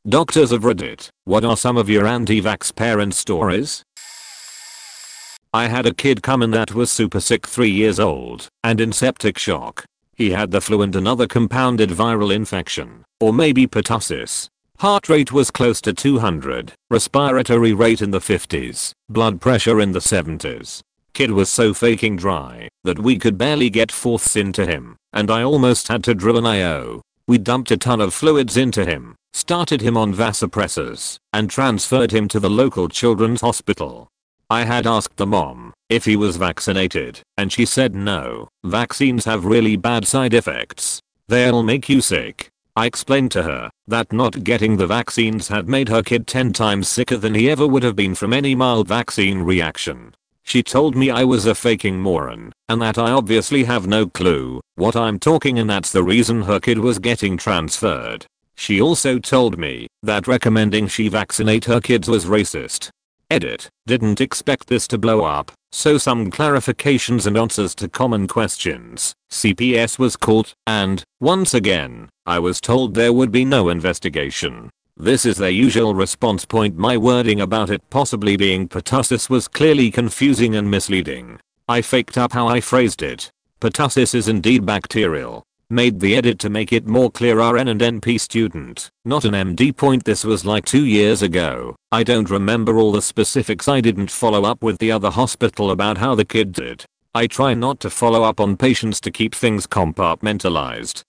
Doctors of Reddit, what are some of your anti-vax parent stories? I had a kid come in that was super sick, 3 years old, and in septic shock. He had the flu and another compounded viral infection, or maybe pertussis. Heart rate was close to 200, respiratory rate in the 50s, blood pressure in the 70s. Kid was so faking dry that we could barely get fourths into him, and I almost had to drill an IO. We dumped a ton of fluids into him, started him on vasopressors, and transferred him to the local children's hospital. I had asked the mom if he was vaccinated, and she said no, vaccines have really bad side effects. They'll make you sick. I explained to her that not getting the vaccines had made her kid 10 times sicker than he ever would have been from any mild vaccine reaction. She told me I was a faking moron, and that I obviously have no clue what I'm talking, and that's the reason her kid was getting transferred. She also told me that recommending she vaccinate her kids was racist. Edit, didn't expect this to blow up, so some clarifications and answers to common questions. CPS was called, and, once again, I was told there would be no investigation. This is their usual response point. My wording about it possibly being pertussis was clearly confusing and misleading. I faked up how I phrased it. Pertussis is indeed bacterial. Made the edit to make it more clear. RN and NP student, not an MD. Point, this was like 2 years ago. I don't remember all the specifics. I didn't follow up with the other hospital about how the kid did. I try not to follow up on patients to keep things compartmentalized.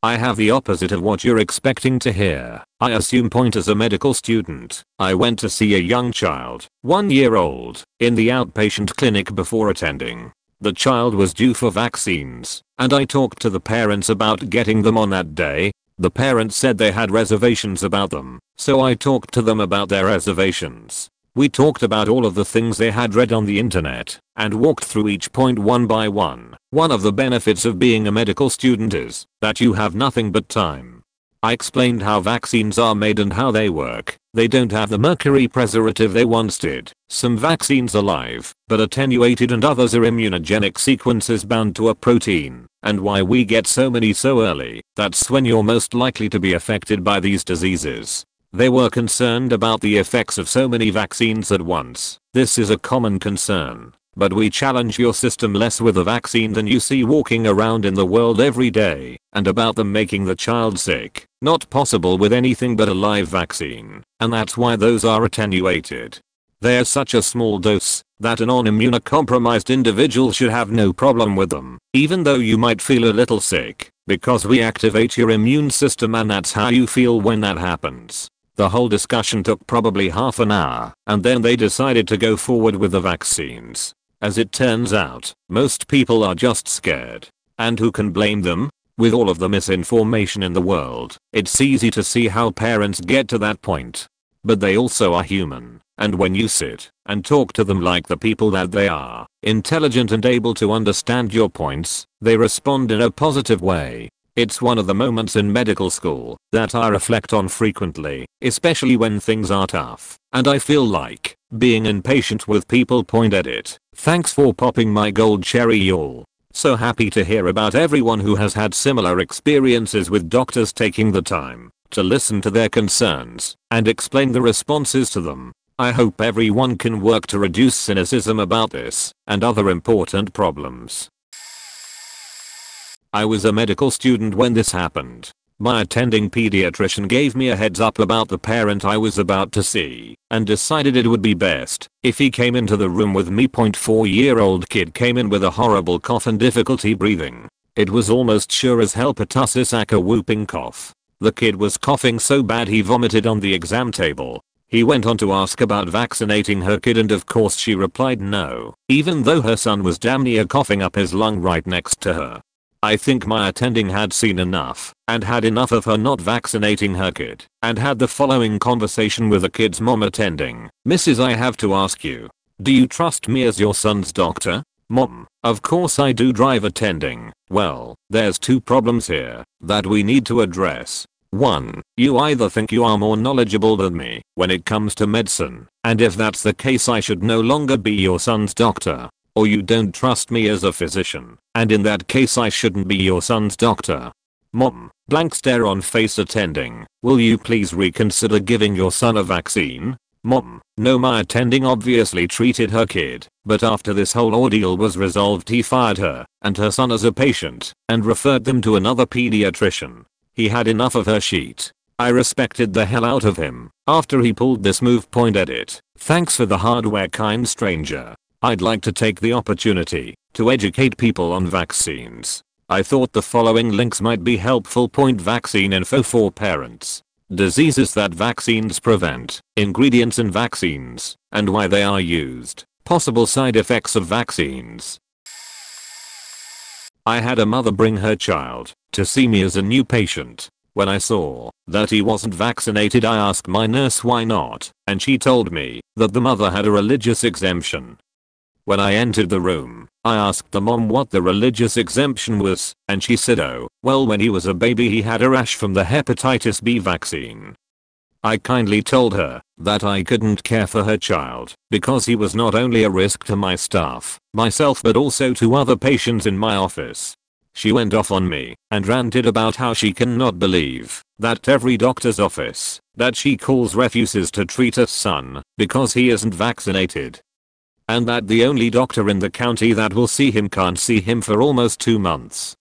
I have the opposite of what you're expecting to hear. I assume point as a medical student. I went to see a young child, 1 year old, in the outpatient clinic before attending. The child was due for vaccines, and I talked to the parents about getting them on that day. The parents said they had reservations about them, so I talked to them about their reservations. We talked about all of the things they had read on the internet, and walked through each point one by one. One of the benefits of being a medical student is that you have nothing but time. I explained how vaccines are made and how they work. They don't have the mercury preservative they once did. Some vaccines are live, but attenuated, and others are immunogenic sequences bound to a protein, and why we get so many so early. That's when you're most likely to be affected by these diseases. They were concerned about the effects of so many vaccines at once. This is a common concern, but we challenge your system less with a vaccine than you see walking around in the world every day, and about them making the child sick. Not possible with anything but a live vaccine, and that's why those are attenuated. They're such a small dose that a non-immunocompromised individual should have no problem with them, even though you might feel a little sick, because we activate your immune system, and that's how you feel when that happens. The whole discussion took probably half an hour, and then they decided to go forward with the vaccines. As it turns out, most people are just scared. And who can blame them? With all of the misinformation in the world, it's easy to see how parents get to that point. But they also are human, and when you sit and talk to them like the people that they are, intelligent and able to understand your points, they respond in a positive way. It's one of the moments in medical school that I reflect on frequently, especially when things are tough, and I feel like being impatient with people. Point edit. Thanks for popping my gold cherry, y'all. So happy to hear about everyone who has had similar experiences with doctors taking the time to listen to their concerns and explain the responses to them. I hope everyone can work to reduce cynicism about this and other important problems. I was a medical student when this happened. My attending pediatrician gave me a heads up about the parent I was about to see and decided it would be best if he came into the room with me. 4-year-old kid came in with a horrible cough and difficulty breathing. It was almost sure as hell pertussis, a whooping cough. The kid was coughing so bad he vomited on the exam table. He went on to ask about vaccinating her kid, and of course she replied no, even though her son was damn near coughing up his lung right next to her. I think my attending had seen enough and had enough of her not vaccinating her kid, and had the following conversation with the kid's mom attending. Mrs. I have to ask you, do you trust me as your son's doctor? Mom, of course I do. Drive attending, well, there's 2 problems here that we need to address. 1. You either think you are more knowledgeable than me when it comes to medicine, and if that's the case I should no longer be your son's doctor. Or you don't trust me as a physician, and in that case I shouldn't be your son's doctor. Mom, blank stare on face attending. Will you please reconsider giving your son a vaccine? Mom, no, my attending obviously treated her kid, but after this whole ordeal was resolved he fired her and her son as a patient and referred them to another pediatrician. He had enough of her shit. I respected the hell out of him after he pulled this move. Edit. Thanks for the hardware, kind stranger. I'd like to take the opportunity to educate people on vaccines. I thought the following links might be helpful. Vaccine info for parents. Diseases that vaccines prevent, ingredients in vaccines, and why they are used. Possible side effects of vaccines. I had a mother bring her child to see me as a new patient. When I saw that he wasn't vaccinated, I asked my nurse why not, and she told me that the mother had a religious exemption. When I entered the room, I asked the mom what the religious exemption was, and she said, oh, well, when he was a baby he had a rash from the hepatitis B vaccine. I kindly told her that I couldn't care for her child because he was not only a risk to my staff, myself, but also to other patients in my office. She went off on me and ranted about how she cannot believe that every doctor's office that she calls refuses to treat her son because he isn't vaccinated. And that the only doctor in the county that will see him can't see him for almost 2 months.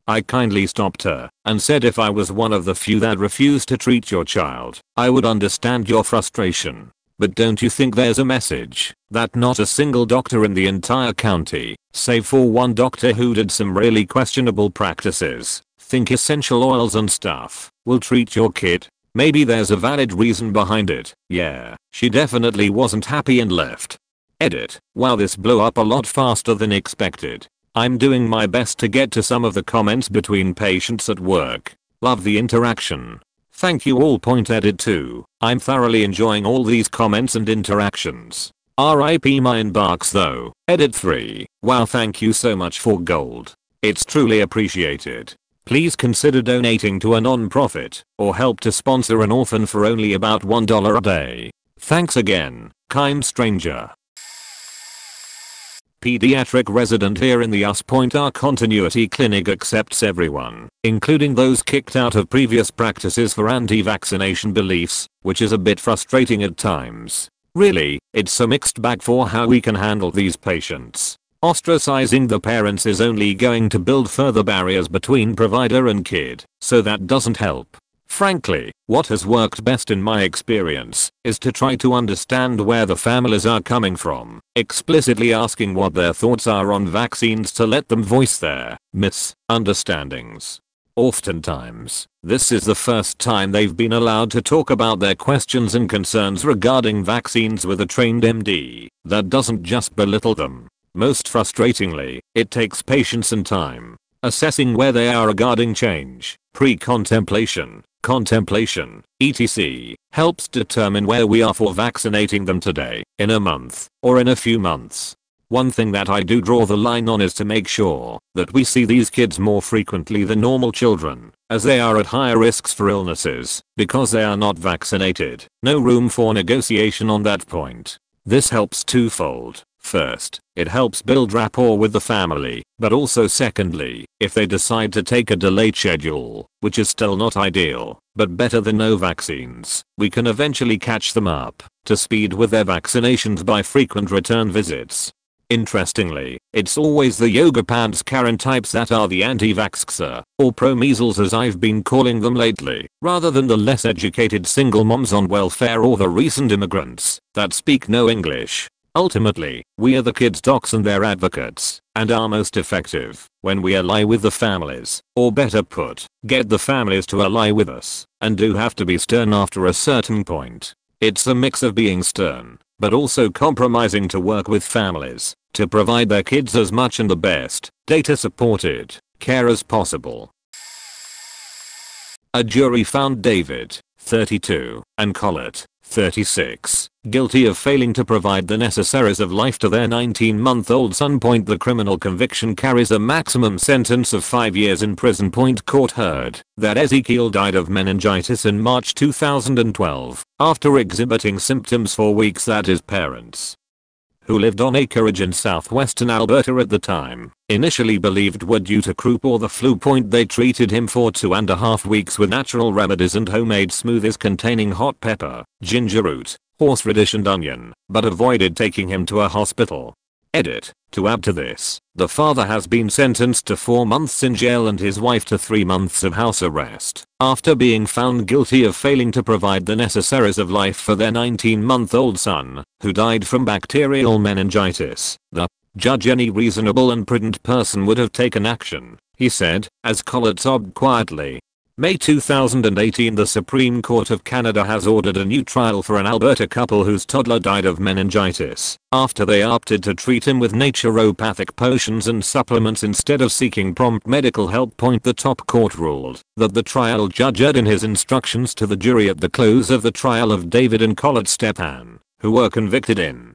I kindly stopped her and said if I was one of the few that refused to treat your child, I would understand your frustration. But don't you think there's a message that not a single doctor in the entire county, save for one doctor who did some really questionable practices, think essential oils and stuff, will treat your kid? Maybe there's a valid reason behind it. Yeah, she definitely wasn't happy and left. Edit. Wow, this blew up a lot faster than expected. I'm doing my best to get to some of the comments between patients at work. Love the interaction. Thank you all. Edit 2. I'm thoroughly enjoying all these comments and interactions. RIP my inbox though. Edit 3. Wow, thank you so much for gold. It's truly appreciated. Please consider donating to a non-profit or help to sponsor an orphan for only about $1 a day. Thanks again, kind stranger. Pediatric resident here in the Our Continuity Clinic accepts everyone, including those kicked out of previous practices for anti-vaccination beliefs, which is a bit frustrating at times. Really, it's a mixed bag for how we can handle these patients. Ostracizing the parents is only going to build further barriers between provider and kid, so that doesn't help. Frankly, what has worked best in my experience is to try to understand where the families are coming from, explicitly asking what their thoughts are on vaccines to let them voice their misunderstandings. Oftentimes, this is the first time they've been allowed to talk about their questions and concerns regarding vaccines with a trained MD that doesn't just belittle them. Most frustratingly, it takes patience and time. Assessing where they are regarding change, pre-contemplation, contemplation, etc. helps determine where we are for vaccinating them today, in a month, or in a few months. One thing that I do draw the line on is to make sure that we see these kids more frequently than normal children, as they are at higher risks for illnesses because they are not vaccinated. No room for negotiation on that point. This helps twofold. First, it helps build rapport with the family, but also secondly, if they decide to take a delayed schedule, which is still not ideal, but better than no vaccines, we can eventually catch them up to speed with their vaccinations by frequent return visits. Interestingly, it's always the yoga pants Karen types that are the anti-vaxxer, or pro-measles as I've been calling them lately, rather than the less educated single moms on welfare or the recent immigrants that speak no English. Ultimately, we are the kids' docs and their advocates, and are most effective when we ally with the families, or better put, get the families to ally with us, and do have to be stern after a certain point. It's a mix of being stern, but also compromising to work with families to provide their kids as much and the best, data-supported care as possible. A jury found David, 32, and Collett, 36, guilty of failing to provide the necessaries of life to their 19-month-old son. The criminal conviction carries a maximum sentence of 5 years in prison. Court heard that Ezekiel died of meningitis in March 2012 after exhibiting symptoms for weeks at his parents' who lived on acreage in southwestern Alberta at the time, initially believed were due to croup or the flu. They treated him for 2.5 weeks with natural remedies and homemade smoothies containing hot pepper, ginger root, horseradish and onion, but avoided taking him to a hospital. Edit. To add to this, the father has been sentenced to 4 months in jail and his wife to 3 months of house arrest after being found guilty of failing to provide the necessaries of life for their 19-month-old son, who died from bacterial meningitis. The judge, any reasonable and prudent person would have taken action, he said, as Collett sobbed quietly. May 2018, the Supreme Court of Canada has ordered a new trial for an Alberta couple whose toddler died of meningitis after they opted to treat him with naturopathic potions and supplements instead of seeking prompt medical help. The top court ruled that the trial judge erred in his instructions to the jury at the close of the trial of David and Collett Stepan, who were convicted in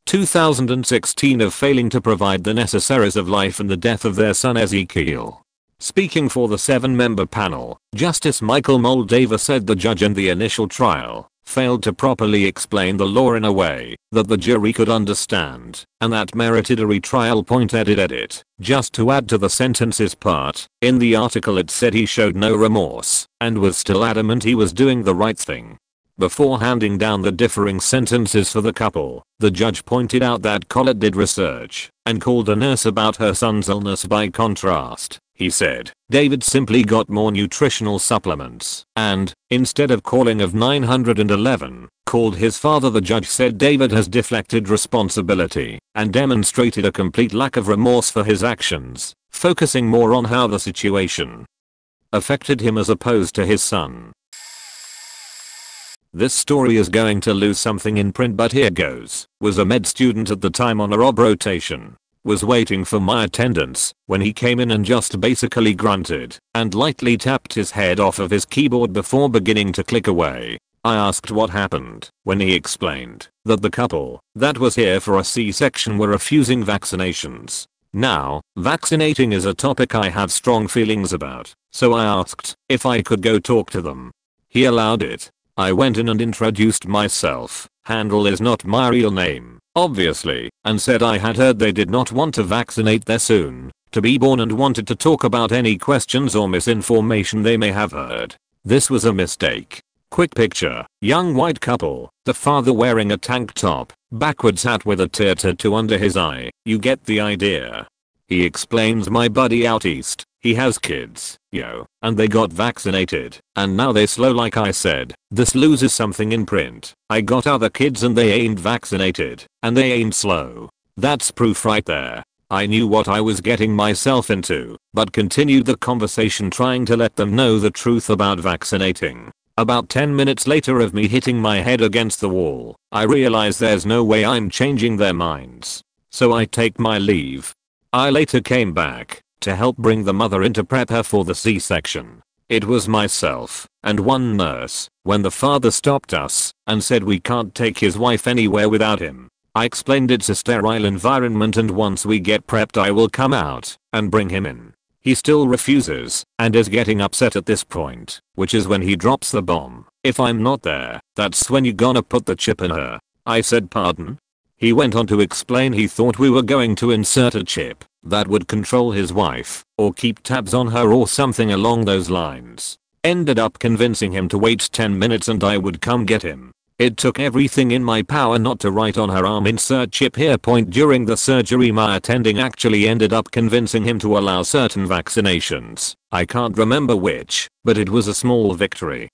2016 of failing to provide the necessaries of life and the death of their son Ezekiel. Speaking for the 7-member panel, Justice Michael Moldava said the judge in the initial trial failed to properly explain the law in a way that the jury could understand, and that merited a retrial. Edit. Just to add to the sentences part, in the article it said he showed no remorse and was still adamant he was doing the right thing. Before handing down the differing sentences for the couple, the judge pointed out that Collett did research and called a nurse about her son's illness. By contrast, he said, David simply got more nutritional supplements and, instead of calling of 911, called his father. The judge said David has deflected responsibility and demonstrated a complete lack of remorse for his actions, focusing more on how the situation affected him as opposed to his son. This story is going to lose something in print, but here goes. Was a med student at the time on a rob rotation. Was waiting for my attendance when he came in and just basically grunted and lightly tapped his head off of his keyboard before beginning to click away. I asked what happened when he explained that the couple that was here for a C-section were refusing vaccinations. Now, vaccinating is a topic I have strong feelings about, so I asked if I could go talk to them. He allowed it. I went in and introduced myself. Handel is not my real name, obviously, and said I had heard they did not want to vaccinate their soon to be born and wanted to talk about any questions or misinformation they may have heard. This was a mistake. Quick picture, young white couple, the father wearing a tank top, backwards hat with a tear tattoo under his eye. You get the idea. He explains, my buddy out east, he has kids, yo, and they got vaccinated, and now they slow. Like I said, this loses something in print. I got other kids and they ain't vaccinated, and they ain't slow. That's proof right there. I knew what I was getting myself into, but continued the conversation trying to let them know the truth about vaccinating. About 10 minutes later of me hitting my head against the wall, I realize there's no way I'm changing their minds. So I take my leave. I later came back to help bring the mother in to prep her for the C-section. It was myself and one nurse when the father stopped us and said we can't take his wife anywhere without him. I explained it's a sterile environment and once we get prepped I will come out and bring him in. He still refuses and is getting upset at this point, which is when he drops the bomb. If I'm not there, that's when you gonna put the chip in her. I said pardon? He went on to explain he thought we were going to insert a chip that would control his wife or keep tabs on her or something along those lines. Ended up convincing him to wait 10 minutes and I would come get him. It took everything in my power not to write on her arm insert chip here. During the surgery my attending actually ended up convincing him to allow certain vaccinations. I can't remember which, but it was a small victory.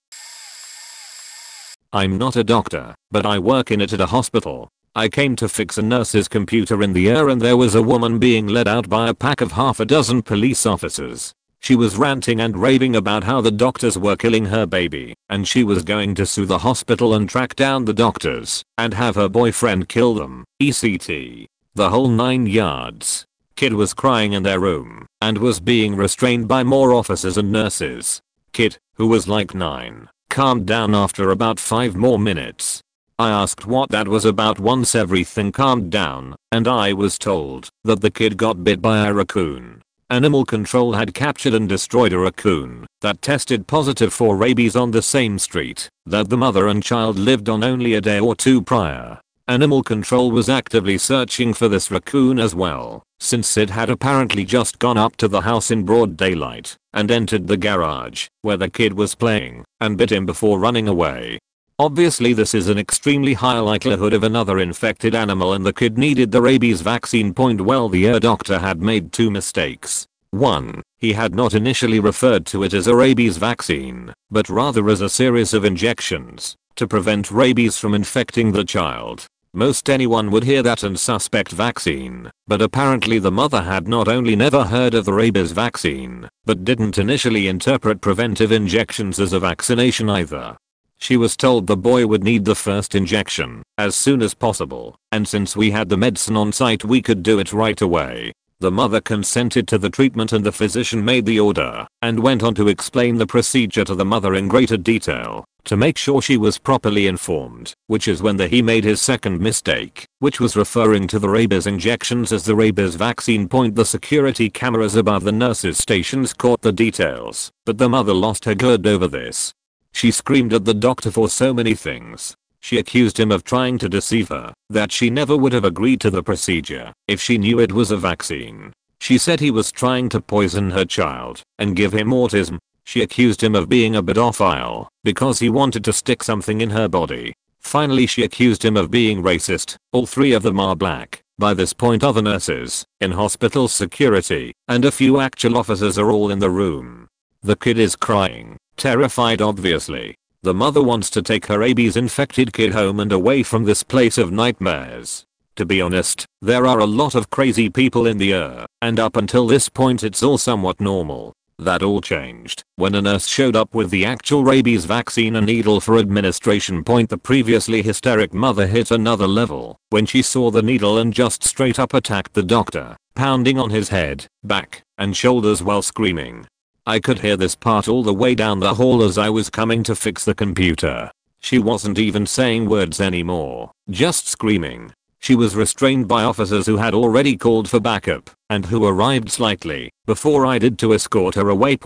I'm not a doctor, but I work in it at a hospital. I came to fix a nurse's computer in the ER and there was a woman being led out by a pack of half a dozen police officers. She was ranting and raving about how the doctors were killing her baby and she was going to sue the hospital and track down the doctors and have her boyfriend kill them, etc. The whole 9 yards. Kid was crying in their room and was being restrained by more officers and nurses. Kid, who was like 9, calmed down after about 5 more minutes. I asked what that was about once everything calmed down, and I was told that the kid got bit by a raccoon. Animal control had captured and destroyed a raccoon that tested positive for rabies on the same street that the mother and child lived on only a day or 2 prior. Animal control was actively searching for this raccoon as well, since it had apparently just gone up to the house in broad daylight and entered the garage where the kid was playing and bit him before running away. Obviously this is an extremely high likelihood of another infected animal and the kid needed the rabies vaccine. Well, the ear doctor had made two mistakes. 1. He had not initially referred to it as a rabies vaccine, but rather as a series of injections to prevent rabies from infecting the child. Most anyone would hear that and suspect vaccine, but apparently the mother had not only never heard of the rabies vaccine, but didn't initially interpret preventive injections as a vaccination either. She was told the boy would need the first injection as soon as possible, and since we had the medicine on site we could do it right away. The mother consented to the treatment and the physician made the order and went on to explain the procedure to the mother in greater detail to make sure she was properly informed, which is when he made his second mistake, which was referring to the rabies injections as the rabies vaccine. The security cameras above the nurses' stations caught the details, but the mother lost her good over this. She screamed at the doctor for so many things. She accused him of trying to deceive her, that she never would have agreed to the procedure if she knew it was a vaccine. She said he was trying to poison her child and give him autism. She accused him of being a pedophile because he wanted to stick something in her body. Finally she accused him of being racist. All three of them are black. By this point other nurses, in hospital security, and a few actual officers are all in the room. The kid is crying, terrified obviously. The mother wants to take her rabies infected kid home and away from this place of nightmares. To be honest, there are a lot of crazy people in the air, and up until this point it's all somewhat normal. That all changed when a nurse showed up with the actual rabies vaccine and needle for administration. The previously hysteric mother hit another level when she saw the needle and just straight up attacked the doctor, pounding on his head, back, and shoulders while screaming. I could hear this part all the way down the hall as I was coming to fix the computer. She wasn't even saying words anymore, just screaming. She was restrained by officers who had already called for backup and who arrived slightly before I did to escort her away.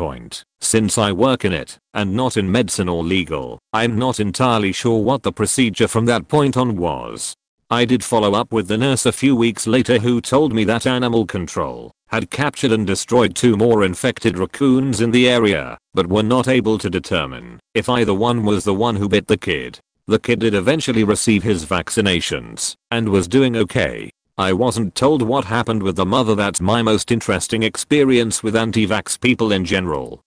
Since I work in it and not in medicine or legal, I'm not entirely sure what the procedure from that point on was. I did follow up with the nurse a few weeks later who told me that animal control had captured and destroyed 2 more infected raccoons in the area, but were not able to determine if either one was the one who bit the kid. The kid did eventually receive his vaccinations and was doing okay. I wasn't told what happened with the mother. That's my most interesting experience with anti-vax people in general.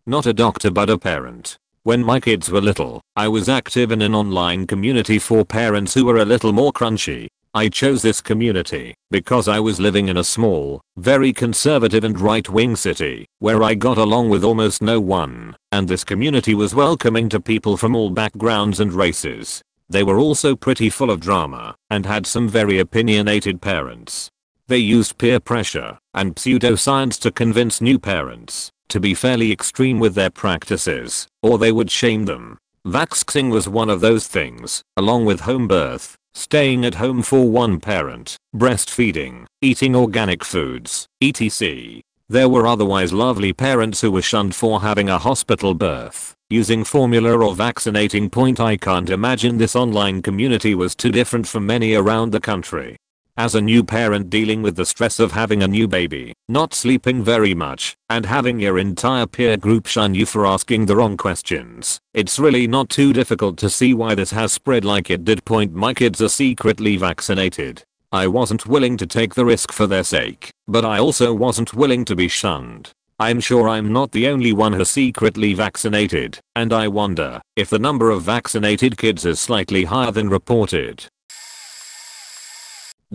Not a doctor but a parent. When my kids were little, I was active in an online community for parents who were a little more crunchy. I chose this community because I was living in a small, very conservative and right-wing city where I got along with almost no one, and this community was welcoming to people from all backgrounds and races. They were also pretty full of drama and had some very opinionated parents. They used peer pressure and pseudoscience to convince new parents to be fairly extreme with their practices, or they would shame them. Vaxxing was one of those things, along with home birth, staying at home for one parent, breastfeeding, eating organic foods, etc. There were otherwise lovely parents who were shunned for having a hospital birth, using formula or vaccinating. I can't imagine this online community was too different from many around the country. As a new parent dealing with the stress of having a new baby, not sleeping very much, and having your entire peer group shun you for asking the wrong questions, it's really not too difficult to see why this has spread like it did. My kids are secretly vaccinated. I wasn't willing to take the risk for their sake, but I also wasn't willing to be shunned. I'm sure I'm not the only one who's secretly vaccinated, and I wonder if the number of vaccinated kids is slightly higher than reported.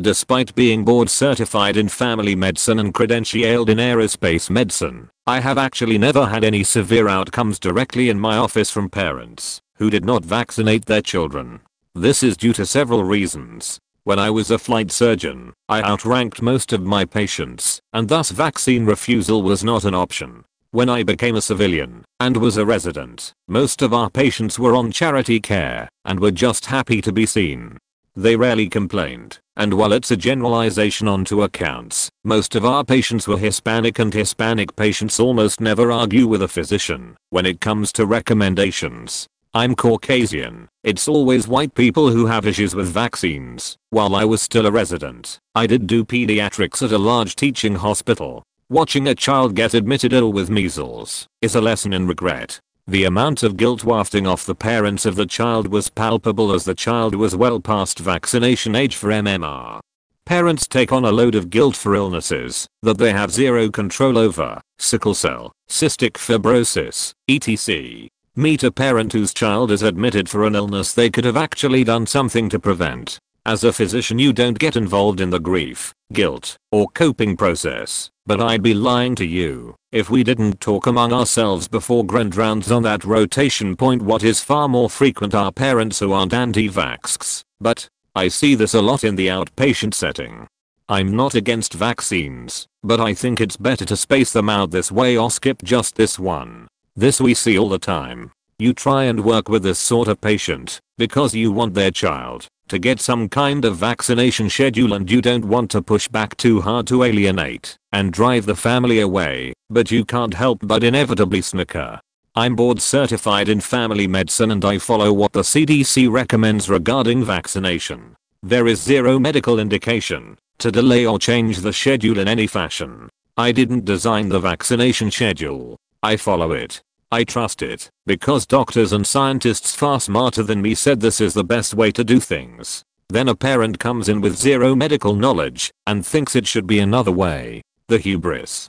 Despite being board certified in family medicine and credentialed in aerospace medicine, I have actually never had any severe outcomes directly in my office from parents who did not vaccinate their children. This is due to several reasons. When I was a flight surgeon, I outranked most of my patients, and thus vaccine refusal was not an option. When I became a civilian and was a resident, most of our patients were on charity care and were just happy to be seen. They rarely complained, and while it's a generalization on 2 accounts, most of our patients were Hispanic, and Hispanic patients almost never argue with a physician when it comes to recommendations. I'm Caucasian. It's always white people who have issues with vaccines. While I was still a resident, I did do pediatrics at a large teaching hospital. Watching a child get admitted ill with measles is a lesson in regret. The amount of guilt wafting off the parents of the child was palpable as the child was well past vaccination age for MMR. Parents take on a load of guilt for illnesses that they have zero control over: sickle cell, cystic fibrosis, etc. Meet a parent whose child is admitted for an illness they could have actually done something to prevent. As a physician, you don't get involved in the grief, guilt, or coping process, but I'd be lying to you if we didn't talk among ourselves before grand rounds on that rotation point. What is far more frequent are parents who aren't anti-vax, but I see this a lot in the outpatient setting. I'm not against vaccines, but I think it's better to space them out this way or skip just this one. This we see all the time. You try and work with this sort of patient because you want their child to get some kind of vaccination schedule and you don't want to push back too hard to alienate and drive the family away, but you can't help but inevitably snicker. I'm board certified in family medicine and I follow what the CDC recommends regarding vaccination. There is zero medical indication to delay or change the schedule in any fashion. I didn't design the vaccination schedule. I follow it. I trust it because doctors and scientists far smarter than me said this is the best way to do things. Then a parent comes in with zero medical knowledge and thinks it should be another way. The hubris.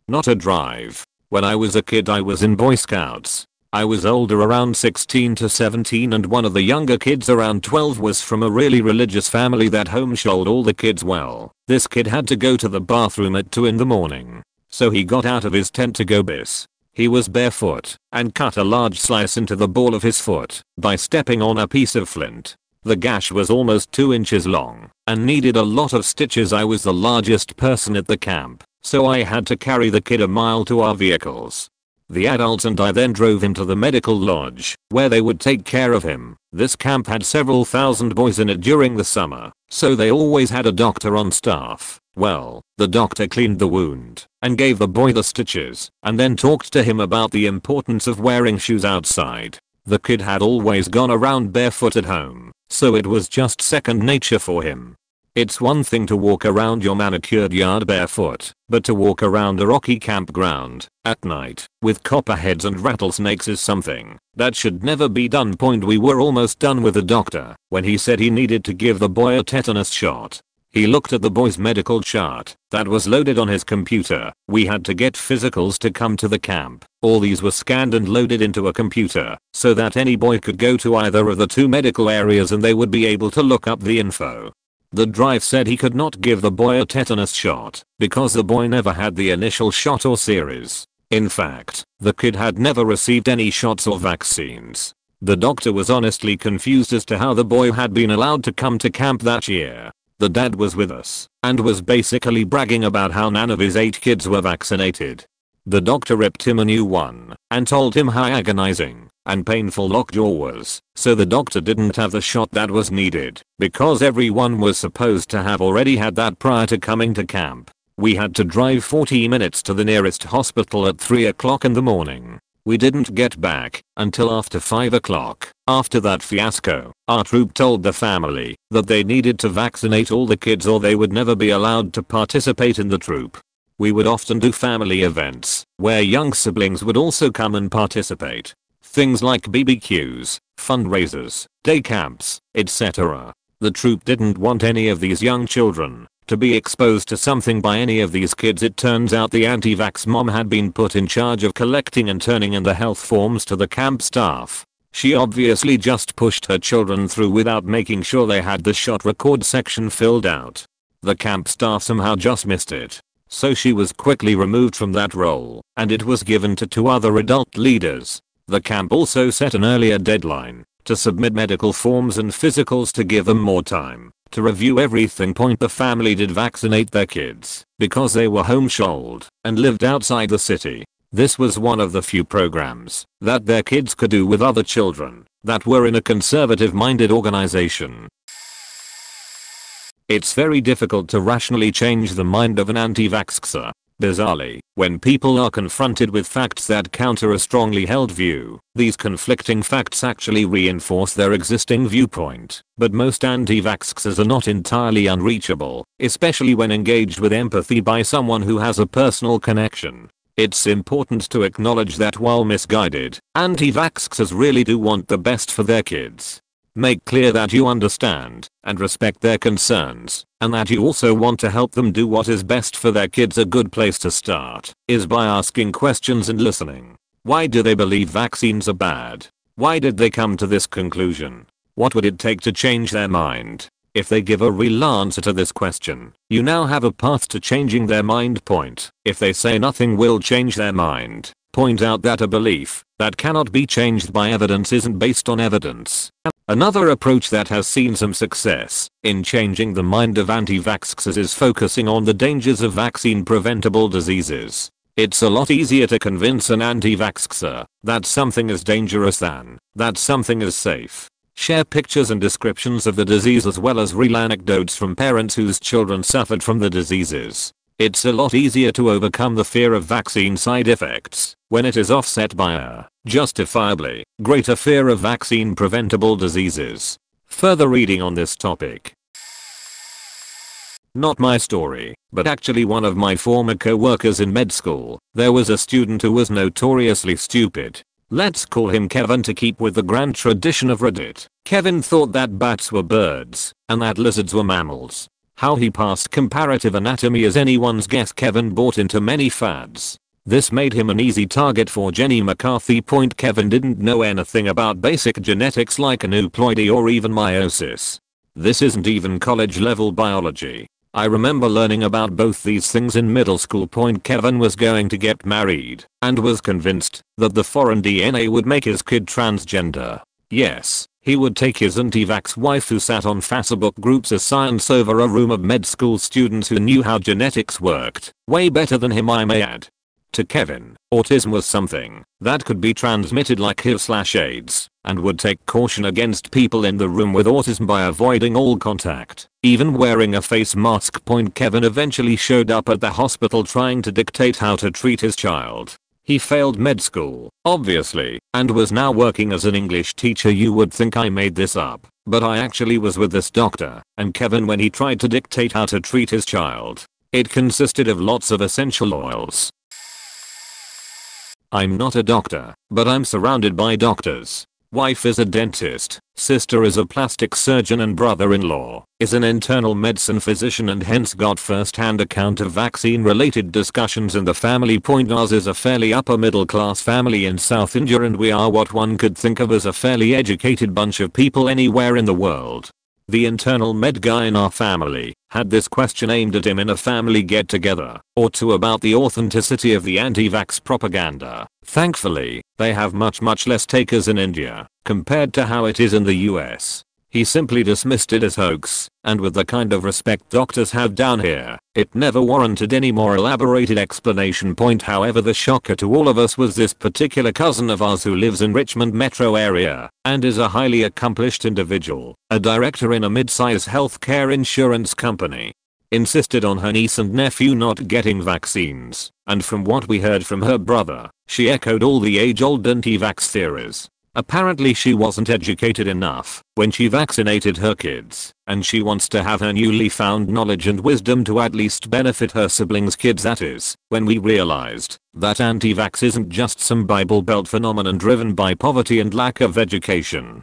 Not a drive. When I was a kid I was in Boy Scouts. I was older, around 16 to 17, and one of the younger kids around 12 was from a really religious family that homeschooled all the kids well. This kid had to go to the bathroom at 2 in the morning. So he got out of his tent to go piss. He was barefoot and cut a large slice into the ball of his foot by stepping on a piece of flint. The gash was almost 2 inches long and needed a lot of stitches. I was the largest person at the camp, so I had to carry the kid a mile to our vehicles. The adults and I then drove him to the medical lodge where they would take care of him. This camp had several thousand boys in it during the summer, so they always had a doctor on staff. Well, the doctor cleaned the wound and gave the boy the stitches and then talked to him about the importance of wearing shoes outside. The kid had always gone around barefoot at home, so it was just second nature for him. It's one thing to walk around your manicured yard barefoot, but to walk around a rocky campground at night with copperheads and rattlesnakes is something that should never be done. We were almost done with the doctor when he said he needed to give the boy a tetanus shot. He looked at the boy's medical chart that was loaded on his computer. We had to get physicals to come to the camp. All these were scanned and loaded into a computer so that any boy could go to either of the 2 medical areas and they would be able to look up the info. The drive said he could not give the boy a tetanus shot because the boy never had the initial shot or series. In fact, the kid had never received any shots or vaccines. The doctor was honestly confused as to how the boy had been allowed to come to camp that year. The dad was with us and was basically bragging about how none of his 8 kids were vaccinated. The doctor ripped him a new one and told him how agonizing and painful lockjaw was, so the doctor didn't have the shot that was needed because everyone was supposed to have already had that prior to coming to camp. We had to drive 40 minutes to the nearest hospital at 3 o'clock in the morning. We didn't get back until after 5 o'clock. After that fiasco, our troop told the family that they needed to vaccinate all the kids or they would never be allowed to participate in the troop. We would often do family events where young siblings would also come and participate. Things like BBQs, fundraisers, day camps, etc. The troop didn't want any of these young children to be exposed to something by any of these kids. It turns out the anti-vax mom had been put in charge of collecting and turning in the health forms to the camp staff. She obviously just pushed her children through without making sure they had the shot record section filled out. The camp staff somehow just missed it. So she was quickly removed from that role and it was given to 2 other adult leaders. The camp also set an earlier deadline to submit medical forms and physicals to give them more time to review everything. The family did vaccinate their kids because they were homeschooled and lived outside the city. This was one of the few programs that their kids could do with other children that were in a conservative-minded organization. It's very difficult to rationally change the mind of an anti-vaxxer. Bizarrely, when people are confronted with facts that counter a strongly held view, these conflicting facts actually reinforce their existing viewpoint. But most anti-vaxxers are not entirely unreachable, especially when engaged with empathy by someone who has a personal connection. It's important to acknowledge that while misguided, anti-vaxxers really do want the best for their kids. Make clear that you understand and respect their concerns, and that you also want to help them do what is best for their kids. A good place to start is by asking questions and listening. Why do they believe vaccines are bad? Why did they come to this conclusion? What would it take to change their mind? If they give a real answer to this question, you now have a path to changing their mind. If they say nothing will change their mind, point out that a belief that cannot be changed by evidence isn't based on evidence. Another approach that has seen some success in changing the mind of anti-vaxxers is focusing on the dangers of vaccine-preventable diseases. It's a lot easier to convince an anti-vaxxer that something is dangerous than that something is safe. Share pictures and descriptions of the disease as well as real anecdotes from parents whose children suffered from the diseases. It's a lot easier to overcome the fear of vaccine side effects when it is offset by a, justifiably, greater fear of vaccine preventable diseases. Further reading on this topic. Not my story, but actually one of my former co-workers in med school. There was a student who was notoriously stupid. Let's call him Kevin to keep with the grand tradition of Reddit. Kevin thought that bats were birds and that lizards were mammals. How he passed comparative anatomy is anyone's guess. Kevin bought into many fads. This made him an easy target for Jenny McCarthy. Kevin didn't know anything about basic genetics like aneuploidy or even meiosis. This isn't even college level biology. I remember learning about both these things in middle school. Kevin was going to get married and was convinced that the foreign DNA would make his kid transgender. Yes, he would take his anti-vax wife who sat on Facebook groups as science over a room of med school students who knew how genetics worked, way better than him I may add. To Kevin, autism was something that could be transmitted like HIV/AIDS, and would take caution against people in the room with autism by avoiding all contact, even wearing a face mask. Kevin eventually showed up at the hospital trying to dictate how to treat his child. He failed med school, obviously, and was now working as an English teacher. You would think I made this up, but I actually was with this doctor and Kevin when he tried to dictate how to treat his child. It consisted of lots of essential oils. I'm not a doctor, but I'm surrounded by doctors. Wife is a dentist, sister is a plastic surgeon, and brother-in-law is an internal medicine physician, and hence got first-hand account of vaccine-related discussions in the family. Ours is a fairly upper middle class family in South India, and we are what one could think of as a fairly educated bunch of people anywhere in the world. The internal med guy in our family had this question aimed at him in a family get-together or two about the authenticity of the anti-vax propaganda. Thankfully, they have much less takers in India compared to how it is in the US. He simply dismissed it as hoax, and with the kind of respect doctors have down here, it never warranted any more elaborated explanation. However, the shocker to all of us was this particular cousin of ours who lives in Richmond metro area and is a highly accomplished individual, a director in a mid-size healthcare insurance company. Insisted on her niece and nephew not getting vaccines, and from what we heard from her brother, she echoed all the age-old anti-vax theories. Apparently she wasn't educated enough when she vaccinated her kids, and she wants to have her newly found knowledge and wisdom to at least benefit her siblings' kids. That is, when we realized that anti-vax isn't just some Bible Belt phenomenon driven by poverty and lack of education.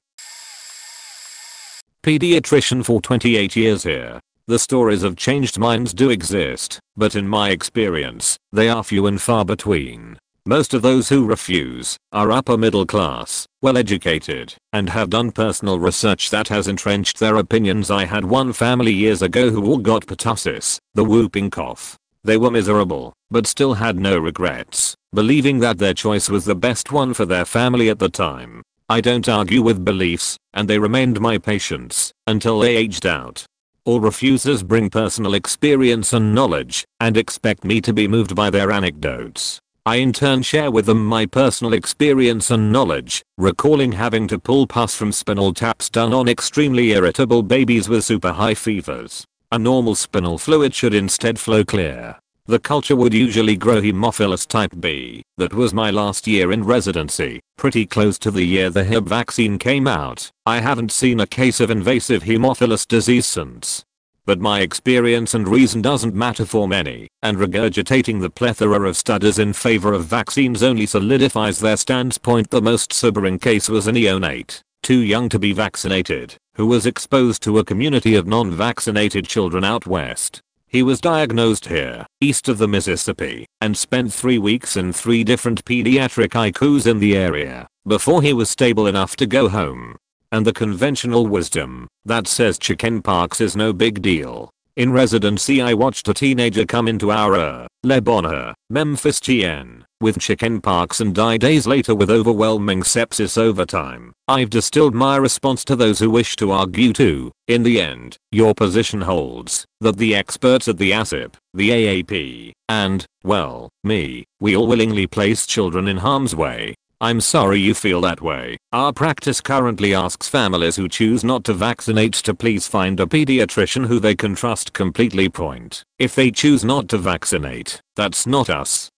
Pediatrician for 28 years here. The stories of changed minds do exist, but in my experience, they are few and far between. Most of those who refuse are upper middle class, well educated, and have done personal research that has entrenched their opinions. I had one family years ago who all got pertussis, the whooping cough. They were miserable, but still had no regrets, believing that their choice was the best one for their family at the time. I don't argue with beliefs, and they remained my patients until they aged out. All refusers bring personal experience and knowledge and expect me to be moved by their anecdotes. I in turn share with them my personal experience and knowledge, recalling having to pull pus from spinal taps done on extremely irritable babies with super high fevers. A normal spinal fluid should instead flow clear. The culture would usually grow Haemophilus type B. That was my last year in residency, pretty close to the year the Hib vaccine came out. I haven't seen a case of invasive Haemophilus disease since. But my experience and reason doesn't matter for many, and regurgitating the plethora of studies in favor of vaccines only solidifies their standpoint. The most sobering case was a neonate, too young to be vaccinated, who was exposed to a community of non-vaccinated children out west. He was diagnosed here, east of the Mississippi, and spent 3 weeks in 3 different pediatric ICUs in the area, before he was stable enough to go home. And the conventional wisdom that says chickenpox is no big deal. In residency I watched a teenager come into our Lebanon, Memphis GN, with chickenpox and die days later with overwhelming sepsis over time. I've distilled my response to those who wish to argue to, in the end, your position holds, that the experts at the ASIP, the AAP, and, well, me, we all willingly place children in harm's way. I'm sorry you feel that way. Our practice currently asks families who choose not to vaccinate to please find a pediatrician who they can trust completely. Point. If they choose not to vaccinate, that's not us.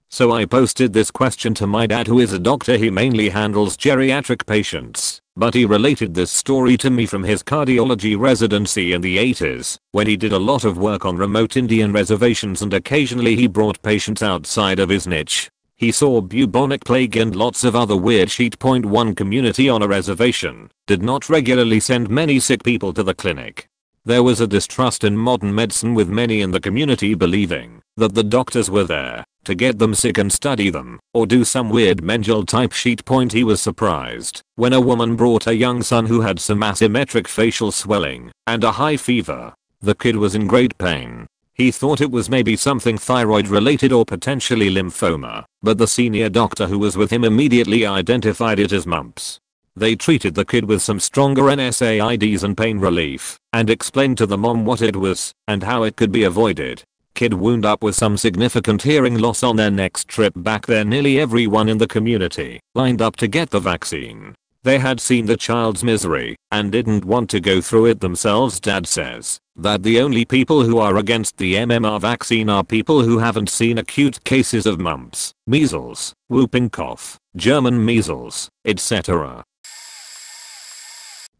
So I posted this question to my dad, who is a doctor. He mainly handles geriatric patients, but he related this story to me from his cardiology residency in the 80s, when he did a lot of work on remote Indian reservations and occasionally he brought patients outside of his niche. He saw bubonic plague and lots of other weird shit. One community on a reservation did not regularly send many sick people to the clinic. There was a distrust in modern medicine, with many in the community believing that the doctors were there to get them sick and study them, or do some weird Mengele type shit. He was surprised when a woman brought a young son who had some asymmetric facial swelling and a high fever. The kid was in great pain. He thought it was maybe something thyroid related or potentially lymphoma, but the senior doctor who was with him immediately identified it as mumps. They treated the kid with some stronger NSAIDs and pain relief, and explained to the mom what it was and how it could be avoided. Kid wound up with some significant hearing loss. On their next trip back there, nearly everyone in the community lined up to get the vaccine. They had seen the child's misery and didn't want to go through it themselves. Dad says that the only people who are against the MMR vaccine are people who haven't seen acute cases of mumps, measles, whooping cough, German measles, etc.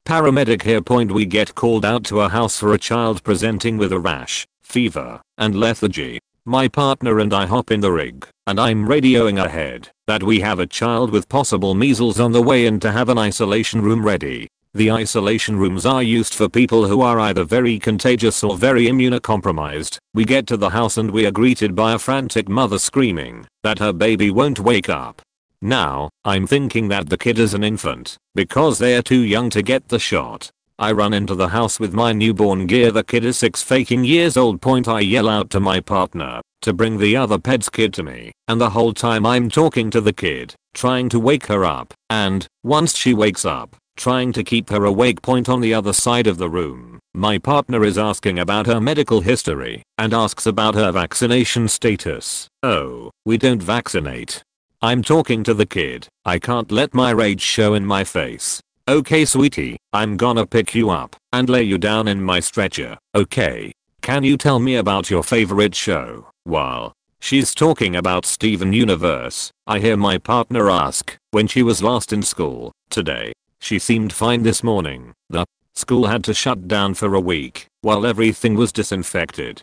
Paramedic here. We get called out to a house for a child presenting with a rash, fever, and lethargy. My partner and I hop in the rig, and I'm radioing ahead that we have a child with possible measles on the way in to have an isolation room ready. The isolation rooms are used for people who are either very contagious or very immunocompromised. We get to the house and we are greeted by a frantic mother screaming that her baby won't wake up. Now, I'm thinking that the kid is an infant, because they are too young to get the shot. I run into the house with my newborn gear. The kid is 6 faking years old. I yell out to my partner to bring the other ped's kid to me, and the whole time I'm talking to the kid, trying to wake her up, and, once she wakes up, trying to keep her awake. On the other side of the room, my partner is asking about her medical history, and asks about her vaccination status. Oh, we don't vaccinate. I'm talking to the kid. I can't let my rage show in my face. Okay sweetie, I'm gonna pick you up and lay you down in my stretcher, okay? Can you tell me about your favorite show? While she's talking about Steven Universe, I hear my partner ask when she was last in school. Today. She seemed fine this morning. The school had to shut down for a week while everything was disinfected.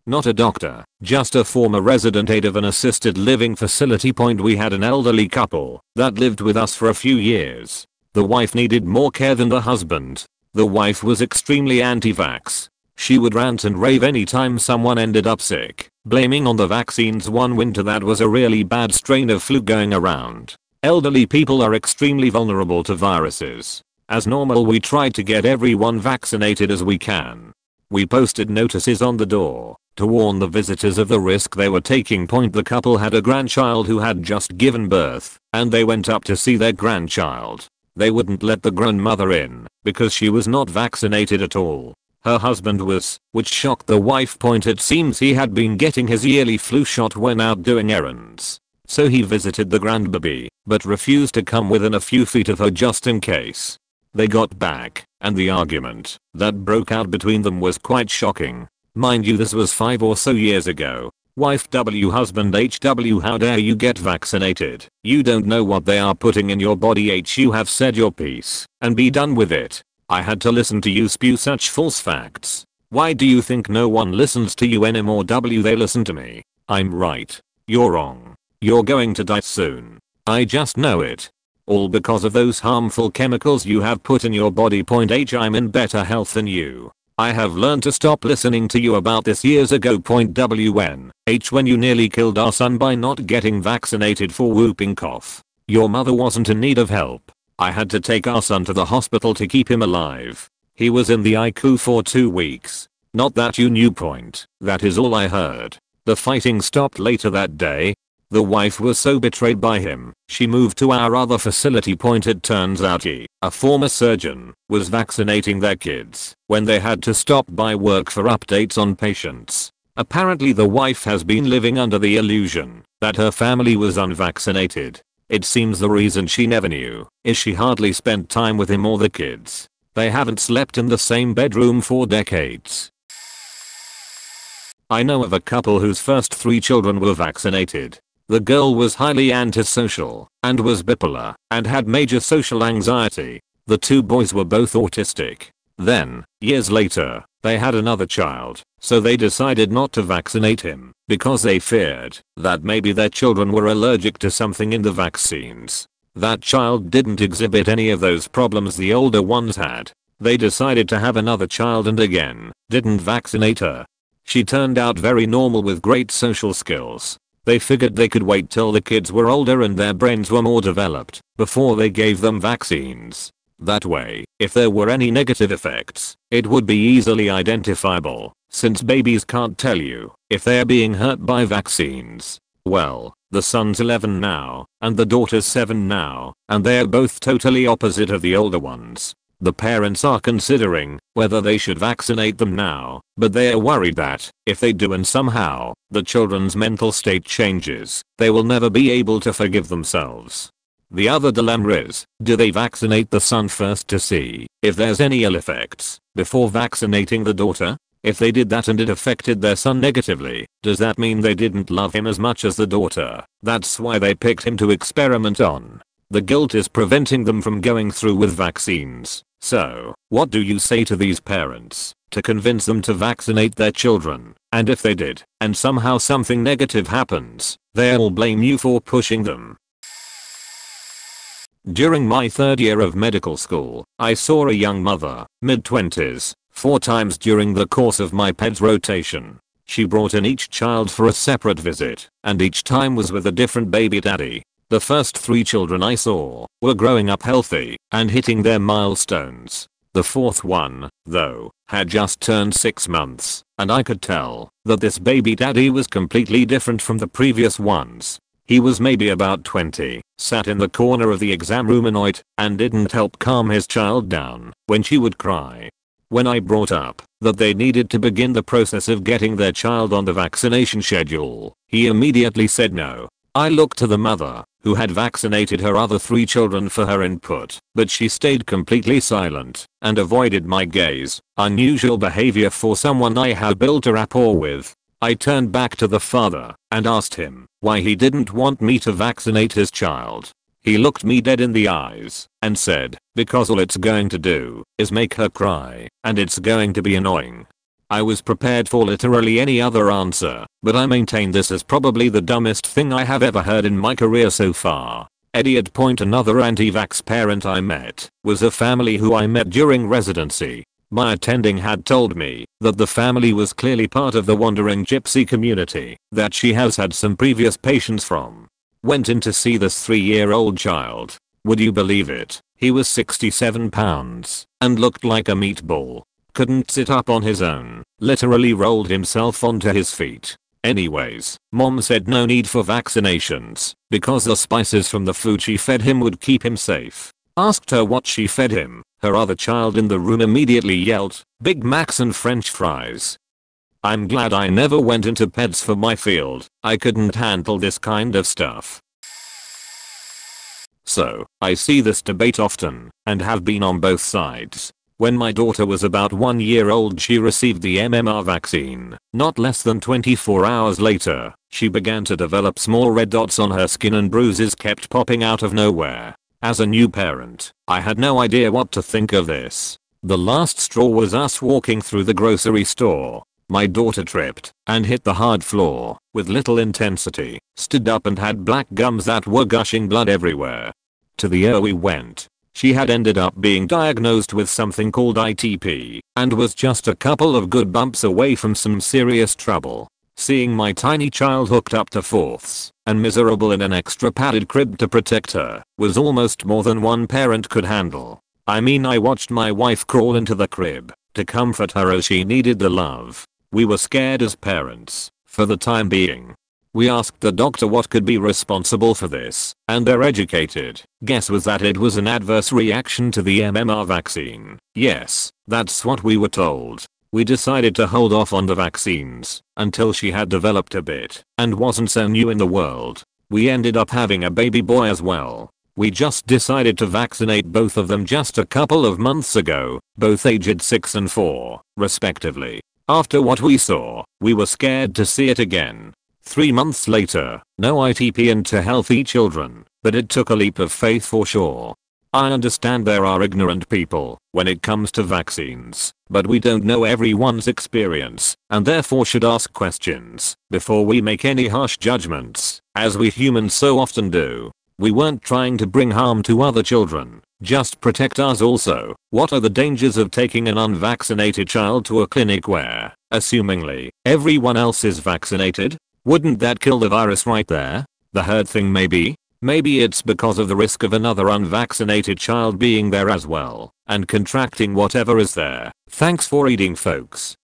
Not a doctor, just a former resident aide of an assisted living facility. We had an elderly couple that lived with us for a few years. The wife needed more care than the husband. The wife was extremely anti-vax. She would rant and rave anytime someone ended up sick, blaming on the vaccines. One winter that was a really bad strain of flu going around. Elderly people are extremely vulnerable to viruses. As normal, we tried to get everyone vaccinated as we can. We posted notices on the door to warn the visitors of the risk they were taking. The couple had a grandchild who had just given birth, and they went up to see their grandchild. They wouldn't let the grandmother in because she was not vaccinated at all. Her husband was, which shocked the wife. It seems he had been getting his yearly flu shot when out doing errands. So he visited the grandbaby, but refused to come within a few feet of her just in case. They got back, and the argument that broke out between them was quite shocking. Mind you, this was 5 or so years ago. Wife W, husband HW, how dare you get vaccinated? You don't know what they are putting in your body. You have said your piece and be done with it. I had to listen to you spew such false facts. Why do you think no one listens to you anymore? W, they listen to me. I'm right. You're wrong. You're going to die soon. I just know it. All because of those harmful chemicals you have put in your body. H, I'm in better health than you. I have learned to stop listening to you about this years ago. WN. H, when you nearly killed our son by not getting vaccinated for whooping cough. Your mother wasn't in need of help. I had to take our son to the hospital to keep him alive. He was in the ICU for 2 weeks. Not that you knew. That is all I heard. The fighting stopped later that day. The wife was so betrayed by him, she moved to our other facility. It turns out he, a former surgeon, was vaccinating their kids when they had to stop by work for updates on patients. Apparently the wife has been living under the illusion that her family was unvaccinated. It seems the reason she never knew is she hardly spent time with him or the kids. They haven't slept in the same bedroom for decades. I know of a couple whose first 3 children were vaccinated. The girl was highly antisocial and was bipolar and had major social anxiety. The 2 boys were both autistic. Then, years later, they had another child, so they decided not to vaccinate him because they feared that maybe their children were allergic to something in the vaccines. That child didn't exhibit any of those problems the older ones had. They decided to have another child and again, didn't vaccinate her. She turned out very normal with great social skills. They figured they could wait till the kids were older and their brains were more developed before they gave them vaccines. That way, if there were any negative effects, it would be easily identifiable, since babies can't tell you if they're being hurt by vaccines. Well, the son's 11 now, and the daughter's 7 now, and they're both totally opposite of the older ones. The parents are considering whether they should vaccinate them now, but they are worried that if they do and somehow the children's mental state changes, they will never be able to forgive themselves. The other dilemma is, do they vaccinate the son first to see if there's any ill effects before vaccinating the daughter? If they did that and it affected their son negatively, does that mean they didn't love him as much as the daughter? That's why they picked him to experiment on. The guilt is preventing them from going through with vaccines. So, what do you say to these parents to convince them to vaccinate their children? And if they did, and somehow something negative happens, they'll blame you for pushing them. During my 3rd year of medical school, I saw a young mother, mid-20s, 4 times during the course of my peds rotation. She brought in each child for a separate visit, and each time was with a different baby daddy. The first 3 children I saw were growing up healthy and hitting their milestones. The 4th one, though, had just turned 6 months, and I could tell that this baby daddy was completely different from the previous ones. He was maybe about 20, sat in the corner of the exam room annoyed, and didn't help calm his child down when she would cry. When I brought up that they needed to begin the process of getting their child on the vaccination schedule, he immediately said no. I looked to the mother, who had vaccinated her other 3 children, for her input, but she stayed completely silent and avoided my gaze, unusual behavior for someone I had built a rapport with. I turned back to the father and asked him why he didn't want me to vaccinate his child. He looked me dead in the eyes and said, because all it's going to do is make her cry, and it's going to be annoying. I was prepared for literally any other answer, but I maintain this is probably the dumbest thing I have ever heard in my career so far. Idiot. Another anti-vax parent I met was a family who I met during residency. My attending had told me that the family was clearly part of the wandering gypsy community that she has had some previous patients from. Went in to see this 3-year-old child. Would you believe it? He was 67 pounds and looked like a meatball. Couldn't sit up on his own, literally rolled himself onto his feet. Anyways, mom said no need for vaccinations because the spices from the food she fed him would keep him safe. Asked her what she fed him, her other child in the room immediately yelled, Big Macs and French fries. I'm glad I never went into peds for my field. I couldn't handle this kind of stuff. Also, I see this debate often and have been on both sides. When my daughter was about 1 year old, she received the MMR vaccine. Not less than 24 hours later, she began to develop small red dots on her skin and bruises kept popping out of nowhere. As a new parent, I had no idea what to think of this. The last straw was us walking through the grocery store. My daughter tripped and hit the hard floor with little intensity, stood up and had black gums that were gushing blood everywhere. To the ER we went. She had ended up being diagnosed with something called ITP and was just a couple of good bumps away from some serious trouble. Seeing my tiny child hooked up to fourths and miserable in an extra padded crib to protect her was almost more than one parent could handle. I mean, I watched my wife crawl into the crib to comfort her as she needed the love. We were scared as parents for the time being. We asked the doctor what could be responsible for this, and their educated guess was that it was an adverse reaction to the MMR vaccine. Yes, that's what we were told. We decided to hold off on the vaccines until she had developed a bit and wasn't so new in the world. We ended up having a baby boy as well. We just decided to vaccinate both of them just a couple of months ago, both aged 6 and 4, respectively. After what we saw, we were scared to see it again. 3 months later, no ITP into healthy children, but it took a leap of faith for sure. I understand there are ignorant people when it comes to vaccines, but we don't know everyone's experience and therefore should ask questions before we make any harsh judgments, as we humans so often do. We weren't trying to bring harm to other children, just protect us also. What are the dangers of taking an unvaccinated child to a clinic where, assumingly, everyone else is vaccinated? Wouldn't that kill the virus right there? The herd thing maybe? Maybe it's because of the risk of another unvaccinated child being there as well and contracting whatever is there. Thanks for reading, folks.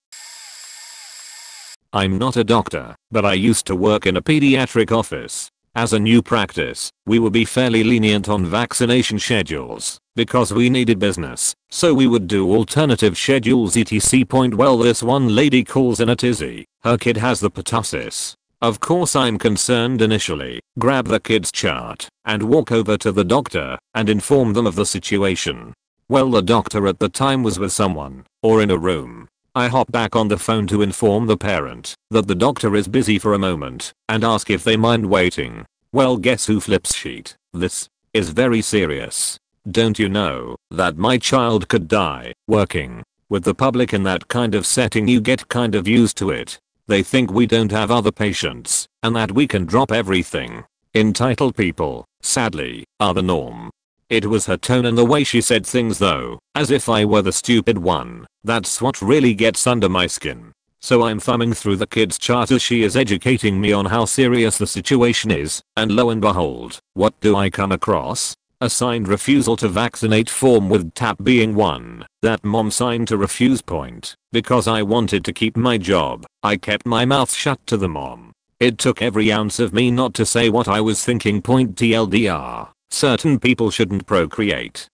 I'm not a doctor, but I used to work in a pediatric office. As a new practice, we would be fairly lenient on vaccination schedules because we needed business, so we would do alternative schedules etc. Well, this one lady calls in a tizzy. Her kid has the pertussis. Of course I'm concerned initially, grab the kid's chart and walk over to the doctor and inform them of the situation. Well, the doctor at the time was with someone or in a room. I hop back on the phone to inform the parent that the doctor is busy for a moment and ask if they mind waiting. Well, guess who flips sheet? This is very serious. Don't you know that my child could die working with the public in that kind of setting? You get kind of used to it. They think we don't have other patients and that we can drop everything. Entitled people, sadly, are the norm. It was her tone and the way she said things though, as if I were the stupid one. That's what really gets under my skin. So I'm thumbing through the kid's chart as she is educating me on how serious the situation is, and lo and behold, what do I come across? A signed refusal to vaccinate form with tap being one that mom signed to refuse point. Because I wanted to keep my job, I kept my mouth shut to the mom. It took every ounce of me not to say what I was thinking. Point TLDR. Certain people shouldn't procreate.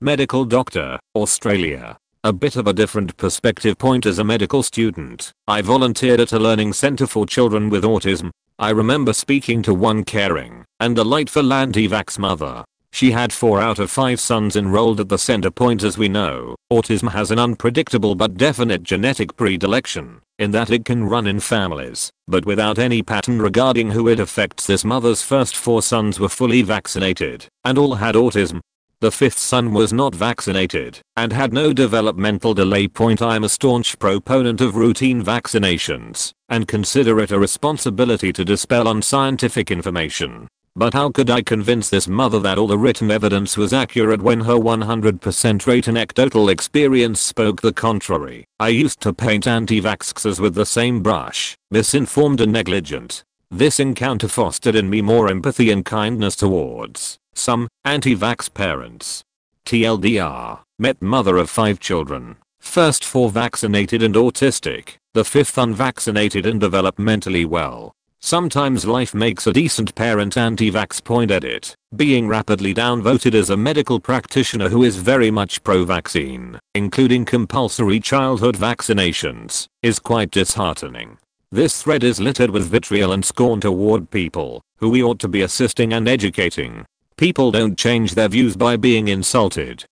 Medical doctor, Australia. A bit of a different perspective point. As a medical student, I volunteered at a learning center for children with autism. I remember speaking to one caring and delightful anti-vax mother. She had 4 out of 5 sons enrolled at the center. Point, as we know, autism has an unpredictable but definite genetic predilection in that it can run in families, but without any pattern regarding who it affects. This mother's first 4 sons were fully vaccinated and all had autism. The 5th son was not vaccinated and had no developmental delay. I'm a staunch proponent of routine vaccinations and consider it a responsibility to dispel unscientific information. But how could I convince this mother that all the written evidence was accurate when her 100% rate anecdotal experience spoke the contrary? I used to paint anti-vaxxers with the same brush, misinformed and negligent. This encounter fostered in me more empathy and kindness towards some anti-vax parents. TLDR, met mother of 5 children, first 4 vaccinated and autistic, the 5th unvaccinated and developmentally well. Sometimes life makes a decent parent. Anti-vax. Edit. Being rapidly downvoted as a medical practitioner who is very much pro-vaccine, including compulsory childhood vaccinations, is quite disheartening. This thread is littered with vitriol and scorn toward people who we ought to be assisting and educating. People don't change their views by being insulted.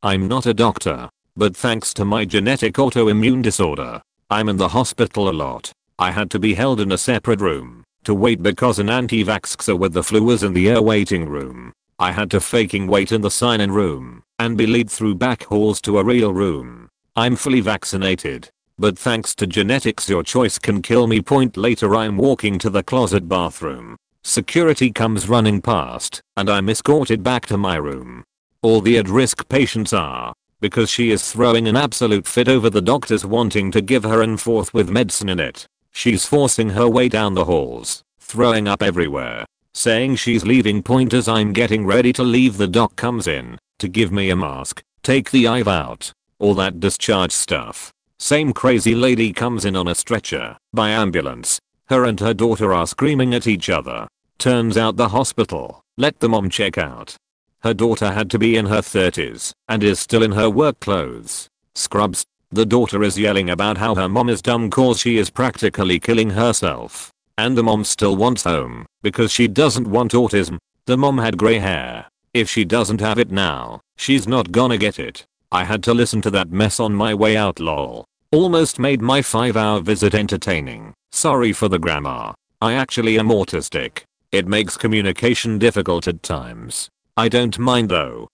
I'm not a doctor, but thanks to my genetic autoimmune disorder, I'm in the hospital a lot. I had to be held in a separate room to wait because an anti-vaxxer with the flu was in the waiting room. I had to faking wait in the sign-in room and be led through back halls to a real room. I'm fully vaccinated, but thanks to genetics your choice can kill me. Later I'm walking to the closet bathroom. Security comes running past and I'm escorted back to my room. All the at-risk patients are, because she is throwing an absolute fit over the doctors wanting to give her an fourth with medicine in it. She's forcing her way down the halls, throwing up everywhere, saying she's leaving. As I'm getting ready to leave, the doc comes in to give me a mask, take the IV out, all that discharge stuff. Same crazy lady comes in on a stretcher by ambulance. Her and her daughter are screaming at each other. Turns out the hospital let the mom check out. Her daughter had to be in her 30s and is still in her work clothes. Scrubs. The daughter is yelling about how her mom is dumb cause she is practically killing herself. And the mom still wants home because she doesn't want autism. The mom had grey hair. If she doesn't have it now, she's not gonna get it. I had to listen to that mess on my way out. Lol. Almost made my 5-hour visit entertaining. Sorry for the grammar. I actually am autistic. It makes communication difficult at times. I don't mind though.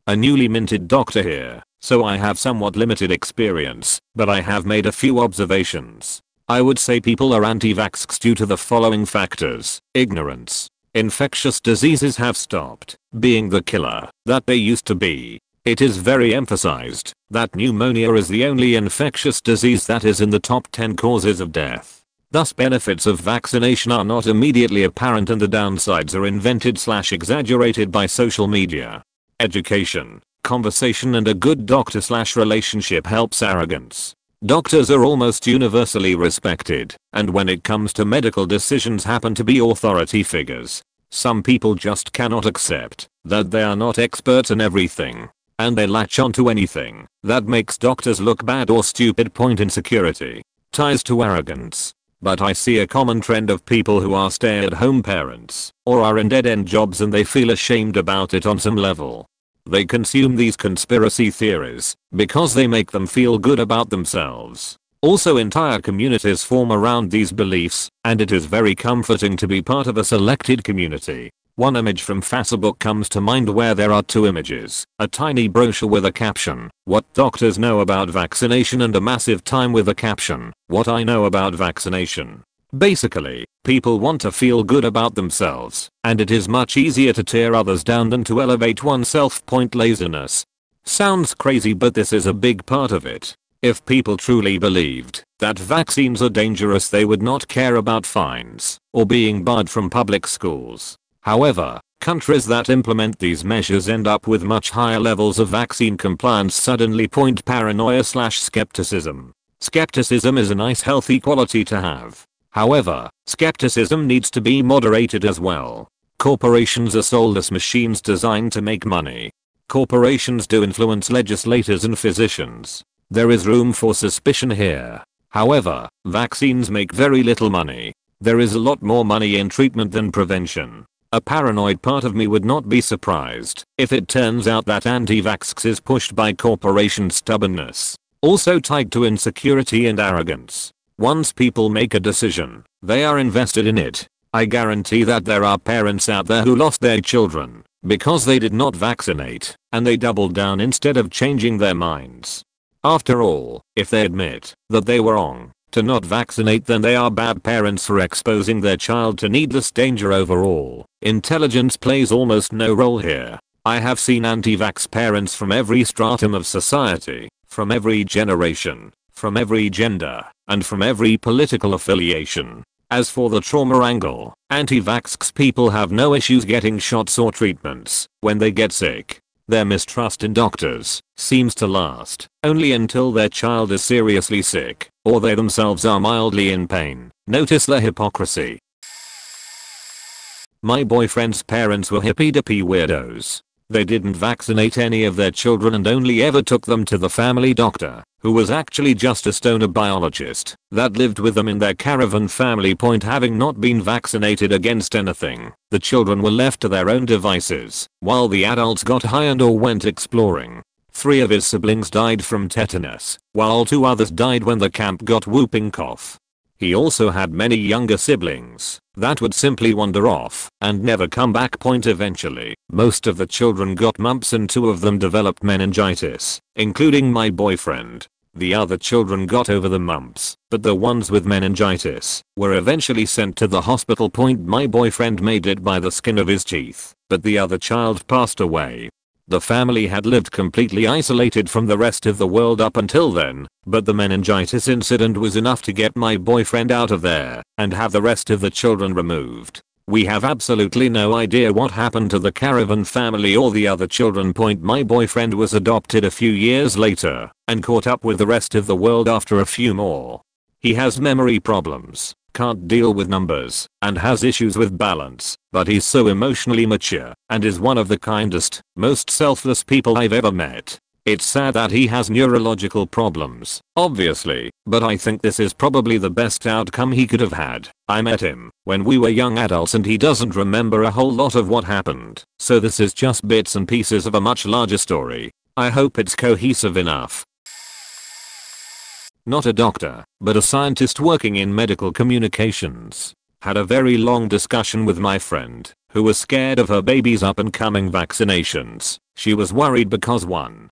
A newly minted doctor here, so I have somewhat limited experience, but I have made a few observations. I would say people are anti-vax due to the following factors. Ignorance. Infectious diseases have stopped being the killer that they used to be. It is very emphasized that pneumonia is the only infectious disease that is in the top 10 causes of death. Thus benefits of vaccination are not immediately apparent and the downsides are invented/exaggerated by social media. Education, conversation and a good doctor/relationship helps arrogance. Doctors are almost universally respected, and when it comes to medical decisions happen to be authority figures. Some people just cannot accept that they are not experts in everything, and they latch onto anything that makes doctors look bad or stupid. Insecurity ties to arrogance. But I see a common trend of people who are stay-at-home parents or are in dead-end jobs and they feel ashamed about it on some level. They consume these conspiracy theories because they make them feel good about themselves. Also entire communities form around these beliefs, and it is very comforting to be part of a selected community. One image from Facebook comes to mind where there are two images, a tiny brochure with a caption, "What doctors know about vaccination," and a massive time with a caption, "What I know about vaccination." Basically, people want to feel good about themselves, and it is much easier to tear others down than to elevate oneself. Laziness. Sounds crazy, but this is a big part of it. If people truly believed that vaccines are dangerous, they would not care about fines or being barred from public schools. However, countries that implement these measures end up with much higher levels of vaccine compliance. Suddenly. Paranoia/skepticism. Skepticism is a nice healthy quality to have. However, skepticism needs to be moderated as well. Corporations are soulless machines designed to make money. Corporations do influence legislators and physicians. There is room for suspicion here. However, vaccines make very little money. There is a lot more money in treatment than prevention. A paranoid part of me would not be surprised if it turns out that anti-vax is pushed by corporation stubbornness, also tied to insecurity and arrogance. Once people make a decision, they are invested in it. I guarantee that there are parents out there who lost their children because they did not vaccinate, and they doubled down instead of changing their minds. After all, if they admit that they were wrong to not vaccinate, then they are bad parents for exposing their child to needless danger. Overall, intelligence plays almost no role here. I have seen anti-vax parents from every stratum of society, from every generation, from every gender, and from every political affiliation. As for the trauma angle, anti-vax people have no issues getting shots or treatments when they get sick. Their mistrust in doctors seems to last only until their child is seriously sick or they themselves are mildly in pain. Notice the hypocrisy. My boyfriend's parents were hippy-dippy weirdos. They didn't vaccinate any of their children and only ever took them to the family doctor, who was actually just a stoner biologist that lived with them in their caravan family point having not been vaccinated against anything. The children were left to their own devices while the adults got high and or went exploring. 3 of his siblings died from tetanus, while 2 others died when the camp got whooping cough. He also had many younger siblings that would simply wander off and never come back. Eventually, most of the children got mumps and 2 of them developed meningitis, including my boyfriend. The other children got over the mumps, but the ones with meningitis were eventually sent to the hospital. My boyfriend made it by the skin of his teeth, but the other child passed away. The family had lived completely isolated from the rest of the world up until then, but the meningitis incident was enough to get my boyfriend out of there and have the rest of the children removed. We have absolutely no idea what happened to the caravan family or the other children. My boyfriend was adopted a few years later and caught up with the rest of the world after a few more. He has memory problems, can't deal with numbers, and has issues with balance, but he's so emotionally mature and is one of the kindest, most selfless people I've ever met. It's sad that he has neurological problems, obviously, but I think this is probably the best outcome he could have had. I met him when we were young adults and he doesn't remember a whole lot of what happened, so this is just bits and pieces of a much larger story. I hope it's cohesive enough. Not a doctor, but a scientist working in medical communications. Had a very long discussion with my friend, who was scared of her baby's up and coming vaccinations. She was worried because 1.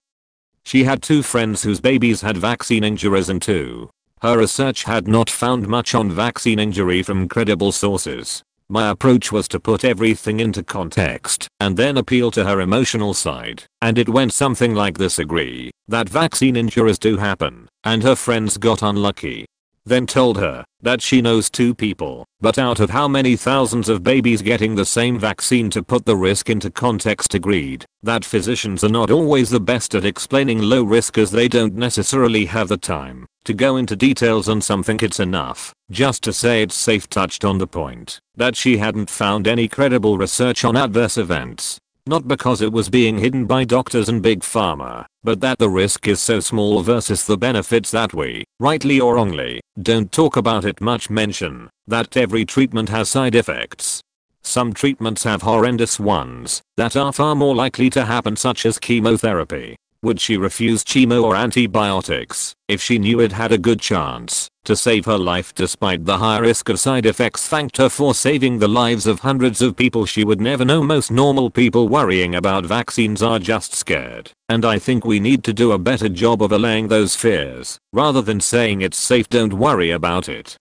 She had 2 friends whose babies had vaccine injuries and 2. Her research had not found much on vaccine injury from credible sources. My approach was to put everything into context and then appeal to her emotional side, and it went something like this: agree that vaccine injuries do happen, and her friends got unlucky. Then told her that she knows 2 people, but out of how many thousands of babies getting the same vaccine, to put the risk into context. Agreed that physicians are not always the best at explaining low risk as they don't necessarily have the time to go into details on something. It's enough just to say it's safe. Touched on the point that she hadn't found any credible research on adverse events. Not because it was being hidden by doctors and big pharma, but that the risk is so small versus the benefits that we, rightly or wrongly, don't talk about it much. Mention that every treatment has side effects. Some treatments have horrendous ones that are far more likely to happen, such as chemotherapy. Would she refuse chemo or antibiotics if she knew it had a good chance to save her life despite the high risk of side effects? Thanked her for saving the lives of hundreds of people she would never know. Most normal people worrying about vaccines are just scared, and I think we need to do a better job of allaying those fears rather than saying it's safe. Don't worry about it.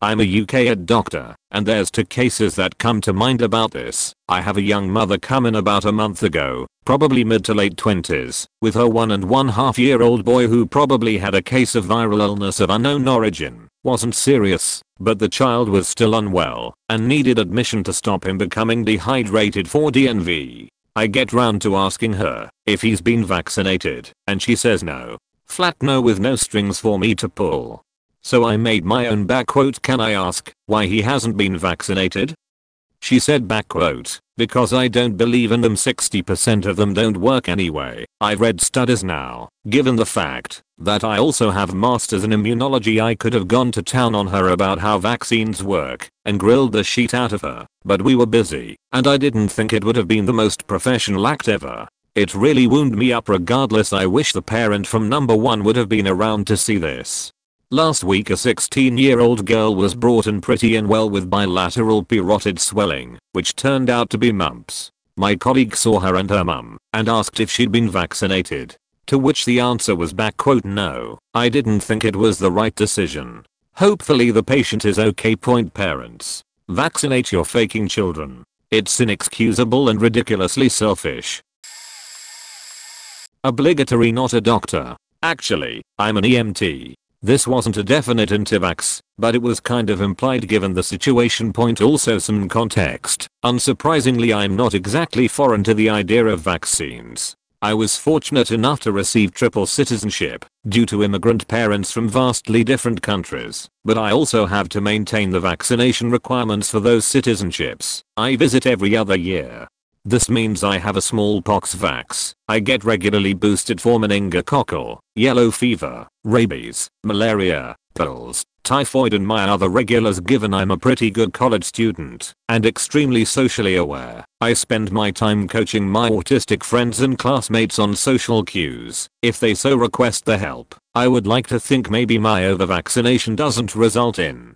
I'm a UK doctor, and there's 2 cases that come to mind about this. I have a young mother come in about a month ago, probably mid to late 20s, with her 1.5-year-old boy who probably had a case of viral illness of unknown origin. Wasn't serious, but the child was still unwell and needed admission to stop him becoming dehydrated for DNV. I get round to asking her if he's been vaccinated, and she says no. Flat no, with no strings for me to pull. So I made my own backquote. Can I ask why he hasn't been vaccinated? She said backquote, because I don't believe in them. 60% of them don't work anyway. I've read studies now. Given the fact that I also have a master's in immunology, I could have gone to town on her about how vaccines work and grilled the shit out of her, but we were busy and I didn't think it would have been the most professional act ever. It really wound me up. Regardless, I wish the parent from number 1 would have been around to see this. Last week a 16-year-old girl was brought in pretty unwell with bilateral parotid swelling, which turned out to be mumps. My colleague saw her and her mum and asked if she'd been vaccinated, to which the answer was backquote no. I didn't think it was the right decision. Hopefully the patient is okay. Parents, vaccinate your faking children. It's inexcusable and ridiculously selfish. Obligatory. Not a doctor. Actually, I'm an EMT. This wasn't a definite anti-vax, but it was kind of implied given the situation. Also some context. Unsurprisingly, I'm not exactly foreign to the idea of vaccines. I was fortunate enough to receive triple citizenship due to immigrant parents from vastly different countries, but I also have to maintain the vaccination requirements for those citizenships. I visit every other year. This means I have a smallpox vax. I get regularly boosted for meningococcal, yellow fever, rabies, malaria, pills, typhoid and my other regulars given I'm a pretty good college student and extremely socially aware. I spend my time coaching my autistic friends and classmates on social cues. If they so request the help, I would like to think maybe my over-vaccination doesn't result in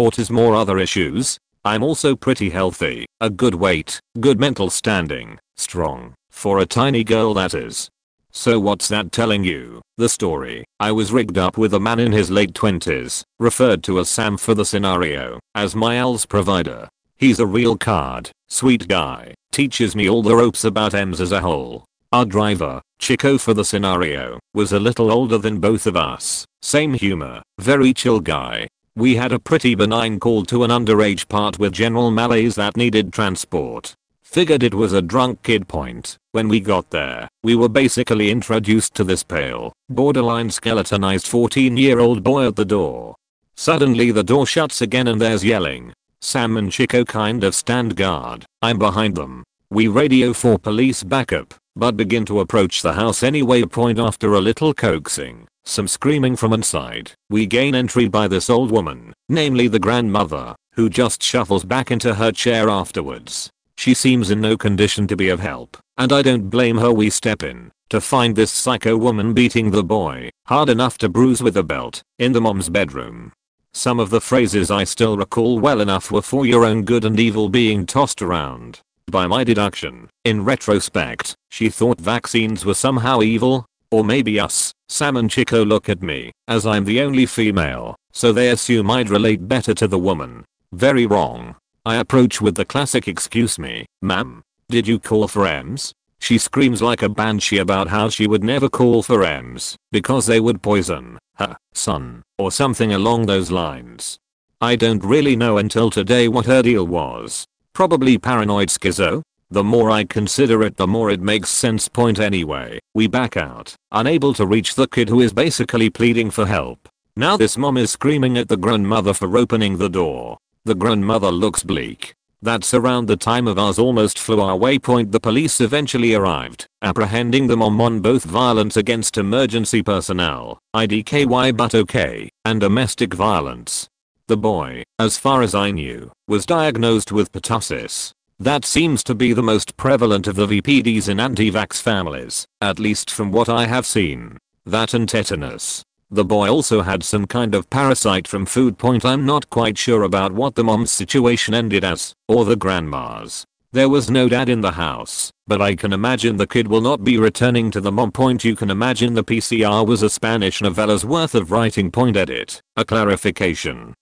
autism or other issues. I'm also pretty healthy, a good weight, good mental standing, strong, for a tiny girl that is. So what's that telling you? The story. I was rigged up with a man in his late 20s, referred to as Sam for the scenario, as my ALS provider. He's a real card, sweet guy, teaches me all the ropes about EMS as a whole. Our driver, Chico for the scenario, was a little older than both of us, same humor, very chill guy. We had a pretty benign call to an underage part with general malaise that needed transport. Figured it was a drunk kid point. When we got there, we were basically introduced to this pale, borderline skeletonized 14-year-old boy at the door. Suddenly the door shuts again and there's yelling. Sam and Chico kind of stand guard. I'm behind them. We radio for police backup, but begin to approach the house anyway. Point after a little coaxing, some screaming from inside, we gain entry by this old woman, namely the grandmother, who just shuffles back into her chair afterwards. She seems in no condition to be of help, and I don't blame her. We step in to find this psycho woman beating the boy hard enough to bruise with a belt in the mom's bedroom. Some of the phrases I still recall well enough were for your own good and evil being tossed around. By my deduction, in retrospect, she thought vaccines were somehow evil, or maybe us. Sam and Chico look at me, as I'm the only female, so they assume I'd relate better to the woman. Very wrong. I approach with the classic excuse me, ma'am, did you call for EMS? She screams like a banshee about how she would never call for EMS because they would poison her son or something along those lines. I don't really know until today what her deal was. Probably paranoid schizo? The more I consider it the more it makes sense. Point anyway, we back out, unable to reach the kid who is basically pleading for help. Now this mom is screaming at the grandmother for opening the door. The grandmother looks bleak. That's around the time of ours almost flew our way. The police eventually arrived, apprehending the mom on both violence against emergency personnel, IDKY but okay, and domestic violence. The boy, as far as I knew, was diagnosed with pertussis. That seems to be the most prevalent of the VPDs in anti-vax families, at least from what I have seen. That and tetanus. The boy also had some kind of parasite from food. I'm not quite sure about what the mom's situation ended as, or the grandma's. There was no dad in the house, but I can imagine the kid will not be returning to the mom. You can imagine the PCR was a Spanish novella's worth of writing. Edit. A clarification.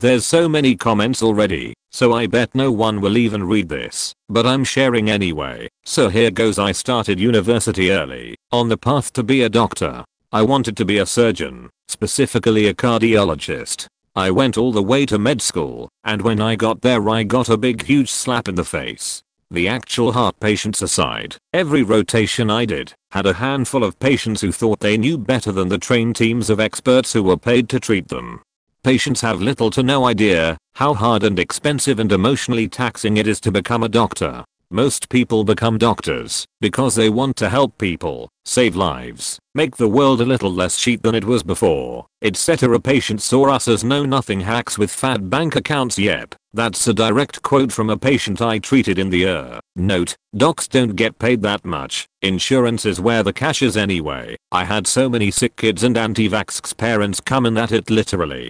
There's so many comments already, so I bet no one will even read this, but I'm sharing anyway. So here goes. I started university early, on the path to be a doctor. I wanted to be a surgeon, specifically a cardiologist. I went all the way to med school, and when I got there I got a big huge slap in the face. The actual heart patients aside, every rotation I did had a handful of patients who thought they knew better than the trained teams of experts who were paid to treat them. Patients have little to no idea how hard and expensive and emotionally taxing it is to become a doctor. Most people become doctors because they want to help people, save lives, make the world a little less shit than it was before, etc. Patients saw us as know-nothing hacks with fat bank accounts. Yep, that's a direct quote from a patient I treated in the note, docs don't get paid that much, insurance is where the cash is anyway. I had so many sick kids and anti-vax parents come in that it literally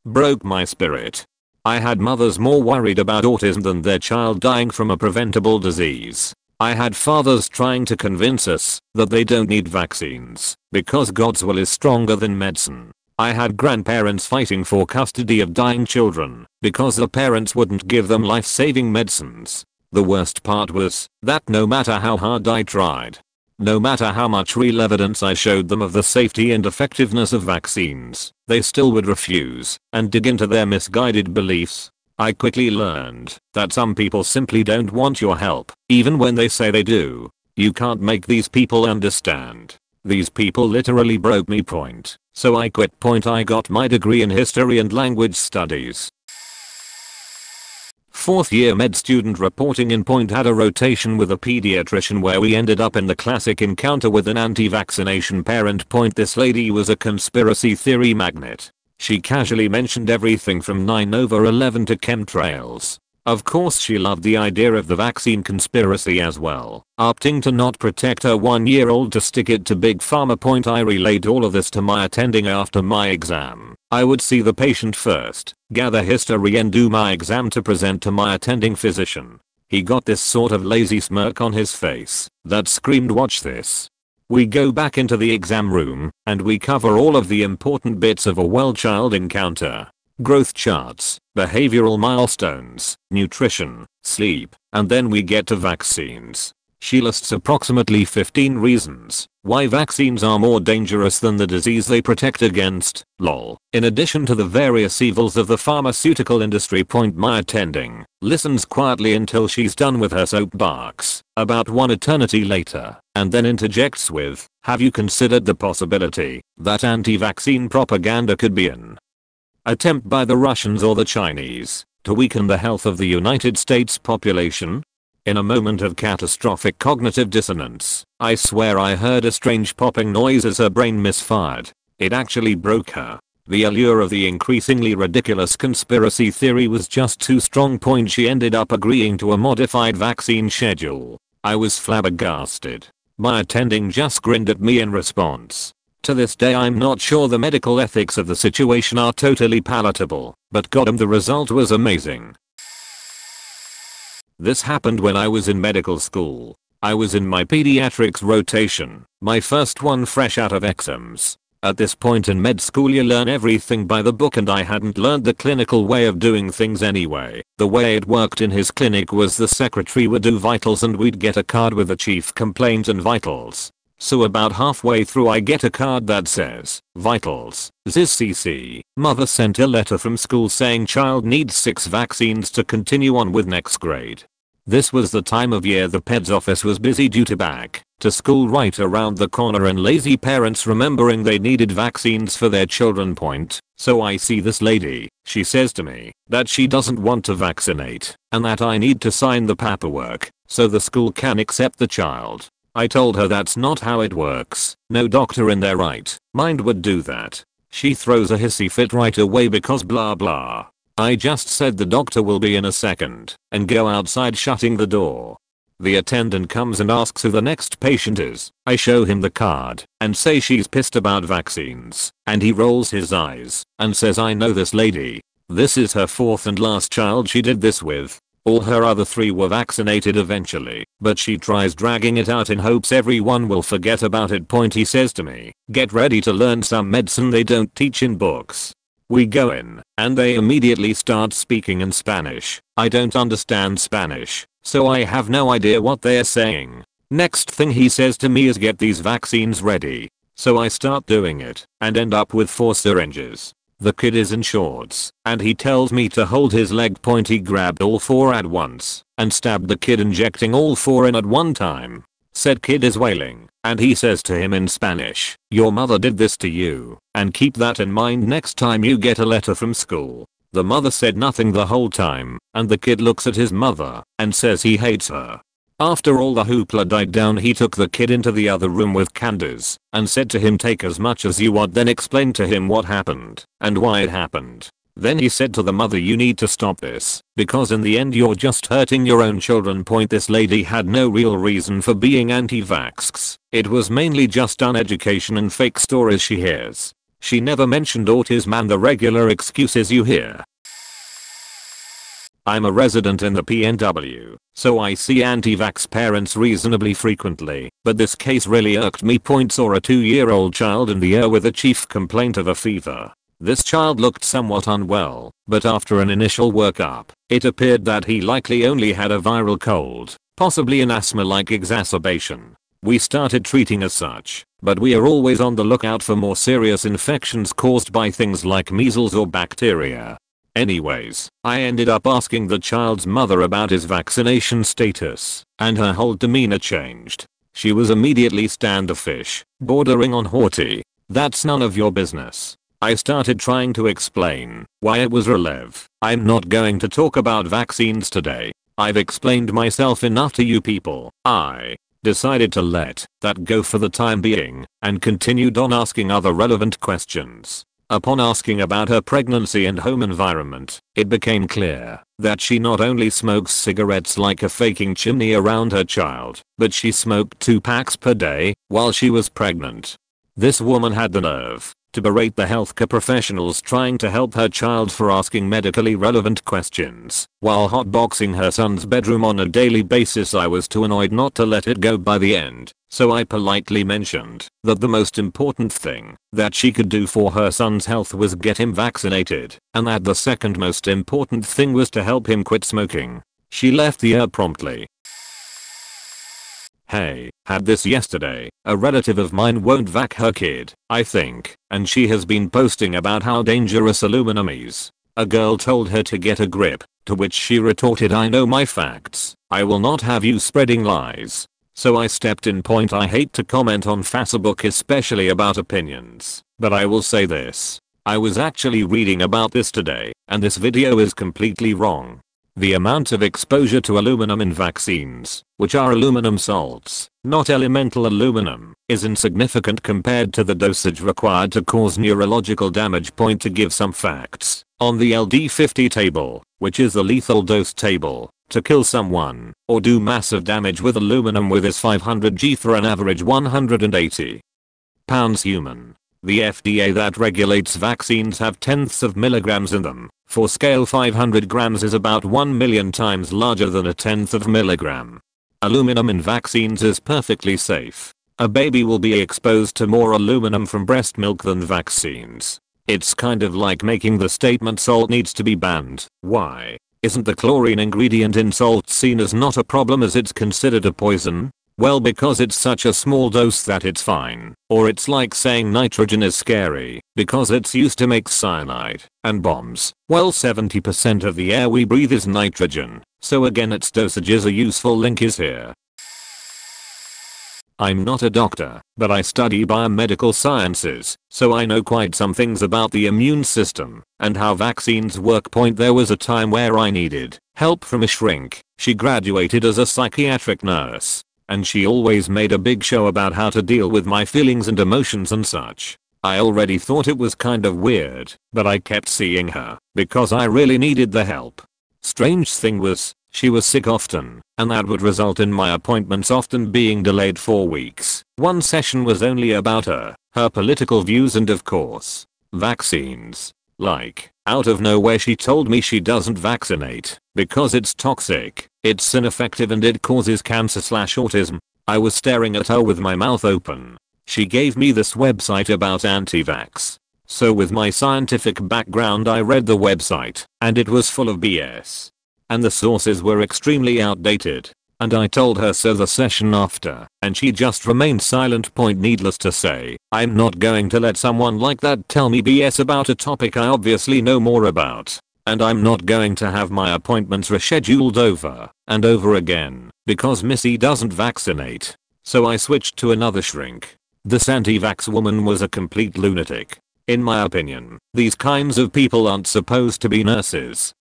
broke my spirit. I had mothers more worried about autism than their child dying from a preventable disease. I had fathers trying to convince us that they don't need vaccines because God's will is stronger than medicine. I had grandparents fighting for custody of dying children because the parents wouldn't give them life-saving medicines. The worst part was that no matter how hard I tried, no matter how much real evidence I showed them of the safety and effectiveness of vaccines, they still would refuse and dig into their misguided beliefs. I quickly learned that some people simply don't want your help, even when they say they do. You can't make these people understand. These people literally broke me. So I quit. I got my degree in history and language studies. Fourth year med student reporting in point had a rotation with a pediatrician where we ended up in the classic encounter with an anti-vaccination parent. Point, this lady was a conspiracy theory magnet. She casually mentioned everything from 9/11 to chemtrails. Of course she loved the idea of the vaccine conspiracy as well, opting to not protect her 1-year-old to stick it to big pharma. Point, I relayed all of this to my attending after my exam. I would see the patient first, gather history and do my exam to present to my attending physician. He got this sort of lazy smirk on his face that screamed, "Watch this." We go back into the exam room and we cover all of the important bits of a well-child encounter. Growth charts, behavioral milestones, nutrition, sleep, and then we get to vaccines. She lists approximately 15 reasons why vaccines are more dangerous than the disease they protect against, lol. In addition to the various evils of the pharmaceutical industry. Point, my attending listens quietly until she's done with her soapbox about one eternity later, and then interjects with, "Have you considered the possibility that anti-vaccine propaganda could be an attempt by the Russians or the Chinese to weaken the health of the United States population?" In a moment of catastrophic cognitive dissonance, I swear I heard a strange popping noise as her brain misfired. It actually broke her. The allure of the increasingly ridiculous conspiracy theory was just too strong. Point, she ended up agreeing to a modified vaccine schedule. I was flabbergasted. My attending just grinned at me in response. To this day I'm not sure the medical ethics of the situation are totally palatable, but goddamn, the result was amazing. This happened when I was in medical school. I was in my pediatrics rotation, my first one fresh out of exams. At this point in med school you learn everything by the book, and I hadn't learned the clinical way of doing things anyway. The way it worked in his clinic was the secretary would do vitals and we'd get a card with the chief complaint and vitals. So about halfway through I get a card that says, "Vitals, ZCC, mother sent a letter from school saying child needs 6 vaccines to continue on with next grade." This was the time of year the ped's office was busy due to back to school right around the corner and lazy parents remembering they needed vaccines for their children. Point, so I see this lady, she says to me that she doesn't want to vaccinate and that I need to sign the paperwork so the school can accept the child. I told her that's not how it works. No doctor in their right mind would do that. She throws a hissy fit right away because blah blah. I just said the doctor will be in a second and go outside, shutting the door. The attendant comes and asks who the next patient is. I show him the card and say she's pissed about vaccines, and he rolls his eyes and says, "I know this lady. This is her 4th and last child she did this with. All her other 3 were vaccinated eventually, but she tries dragging it out in hopes everyone will forget about it." Point, he says to me, "Get ready to learn some medicine they don't teach in books." We go in, and they immediately start speaking in Spanish. I don't understand Spanish, so I have no idea what they're saying. Next thing he says to me is, "Get these vaccines ready." So I start doing it, and end up with 4 syringes. The kid is in shorts, and he tells me to hold his leg. Point, he grabbed all 4 at once, and stabbed the kid, injecting all 4 in at one time. Said kid is wailing, and he says to him in Spanish, "Your mother did this to you, and keep that in mind next time you get a letter from school." The mother said nothing the whole time, and the kid looks at his mother, and says he hates her. After all the hoopla died down, he took the kid into the other room with Candace, and said to him, "Take as much as you want," then explained to him what happened, and why it happened. Then he said to the mother, "You need to stop this, because in the end you're just hurting your own children." Point, this lady had no real reason for being anti-vax. It was mainly just uneducation and fake stories she hears. She never mentioned autism and the regular excuses you hear. I'm a resident in the PNW, so I see anti-vax parents reasonably frequently, but this case really irked me. Point, saw a 2-year-old child in the air with a chief complaint of a fever. This child looked somewhat unwell, but after an initial workup, it appeared that he likely only had a viral cold, possibly an asthma-like exacerbation. We started treating as such, but we are always on the lookout for more serious infections caused by things like measles or bacteria. Anyways, I ended up asking the child's mother about his vaccination status, and her whole demeanor changed. She was immediately standoffish, bordering on haughty. "That's none of your business. I started trying to explain why it was relev. I'm not going to talk about vaccines today. I've explained myself enough to you people. I decided to let that go for the time being and continued on asking other relevant questions. Upon asking about her pregnancy and home environment, it became clear that she not only smokes cigarettes like a faking chimney around her child, but she smoked 2 packs per day while she was pregnant. This woman had the nerve to berate the healthcare professionals trying to help her child for asking medically relevant questions while hotboxing her son's bedroom on a daily basis. I was too annoyed not to let it go by the end, so I politely mentioned that the most important thing that she could do for her son's health was get him vaccinated, and that the second most important thing was to help him quit smoking. She left the air promptly. Hey, had this yesterday. A relative of mine won't vac her kid, I think, and she has been posting about how dangerous aluminum is. A girl told her to get a grip, to which she retorted, I know my facts, I will not have you spreading lies. So I stepped in. I hate to comment on Facebook, especially about opinions, but I will say this. I was actually reading about this today, and this video is completely wrong. The amount of exposure to aluminum in vaccines, which are aluminum salts, not elemental aluminum, is insignificant compared to the dosage required to cause neurological damage. To give some facts, on the LD50 table, which is the lethal dose table, to kill someone or do massive damage with aluminum with is 500 g for an average 180 pounds human. The FDA that regulates vaccines have tenths of milligrams in them. For scale, 500 grams is about 1 million times larger than a tenth of milligram. Aluminum in vaccines is perfectly safe. A baby will be exposed to more aluminum from breast milk than vaccines. It's kind of like making the statement salt needs to be banned. Why isn't the chlorine ingredient in salt seen as not a problem as it's considered a poison? Well, because it's such a small dose that it's fine. Or it's like saying nitrogen is scary because it's used to make cyanide and bombs. Well, 70% of the air we breathe is nitrogen, so again its dosage is a useful link is here. I'm not a doctor, but I study biomedical sciences, so I know quite some things about the immune system and how vaccines work. There was a time where I needed help from a shrink. She graduated as a psychiatric nurse, and she always made a big show about how to deal with my feelings and emotions and such. I already thought it was kind of weird, but I kept seeing her because I really needed the help. Strange thing was, she was sick often, and that would result in my appointments often being delayed 4 weeks. One session was only about her political views and of course, vaccines. Like, out of nowhere she told me she doesn't vaccinate because it's toxic, it's ineffective and it causes cancer/autism. I was staring at her with my mouth open. She gave me this website about anti-vax. So with my scientific background I read the website, and it was full of BS. And the sources were extremely outdated. And I told her so the session after, and she just remained silent. Needless to say, I'm not going to let someone like that tell me BS about a topic I obviously know more about. And I'm not going to have my appointments rescheduled over and over again because Missy doesn't vaccinate. So I switched to another shrink. This anti-vax woman was a complete lunatic. In my opinion, these kinds of people aren't supposed to be nurses.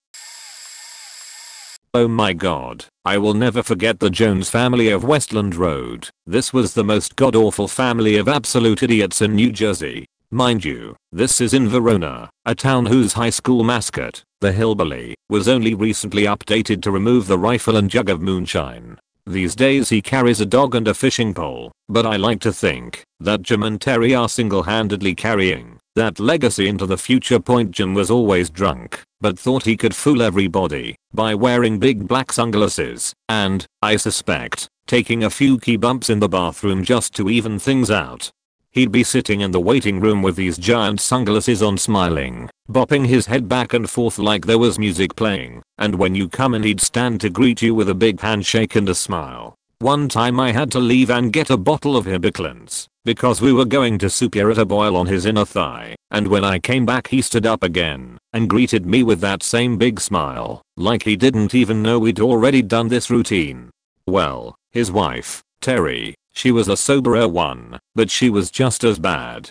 Oh my god, I will never forget the Jones family of Westland Road. This was the most god-awful family of absolute idiots in New Jersey. Mind you, this is in Verona, a town whose high school mascot, the hillbilly, was only recently updated to remove the rifle and jug of moonshine. These days he carries a dog and a fishing pole, but I like to think that Jim and Terry are single-handedly carrying that legacy into the future. Jim was always drunk, but thought he could fool everybody by wearing big black sunglasses and, I suspect, taking a few key bumps in the bathroom just to even things out. He'd be sitting in the waiting room with these giant sunglasses on, smiling, bopping his head back and forth like there was music playing, and when you come in he'd stand to greet you with a big handshake and a smile. One time I had to leave and get a bottle of Hibiclens because we were going to suppurate a boil on his inner thigh, and when I came back he stood up again and greeted me with that same big smile, like he didn't even know we'd already done this routine. Well, his wife, Terry, she was a soberer one, but she was just as bad.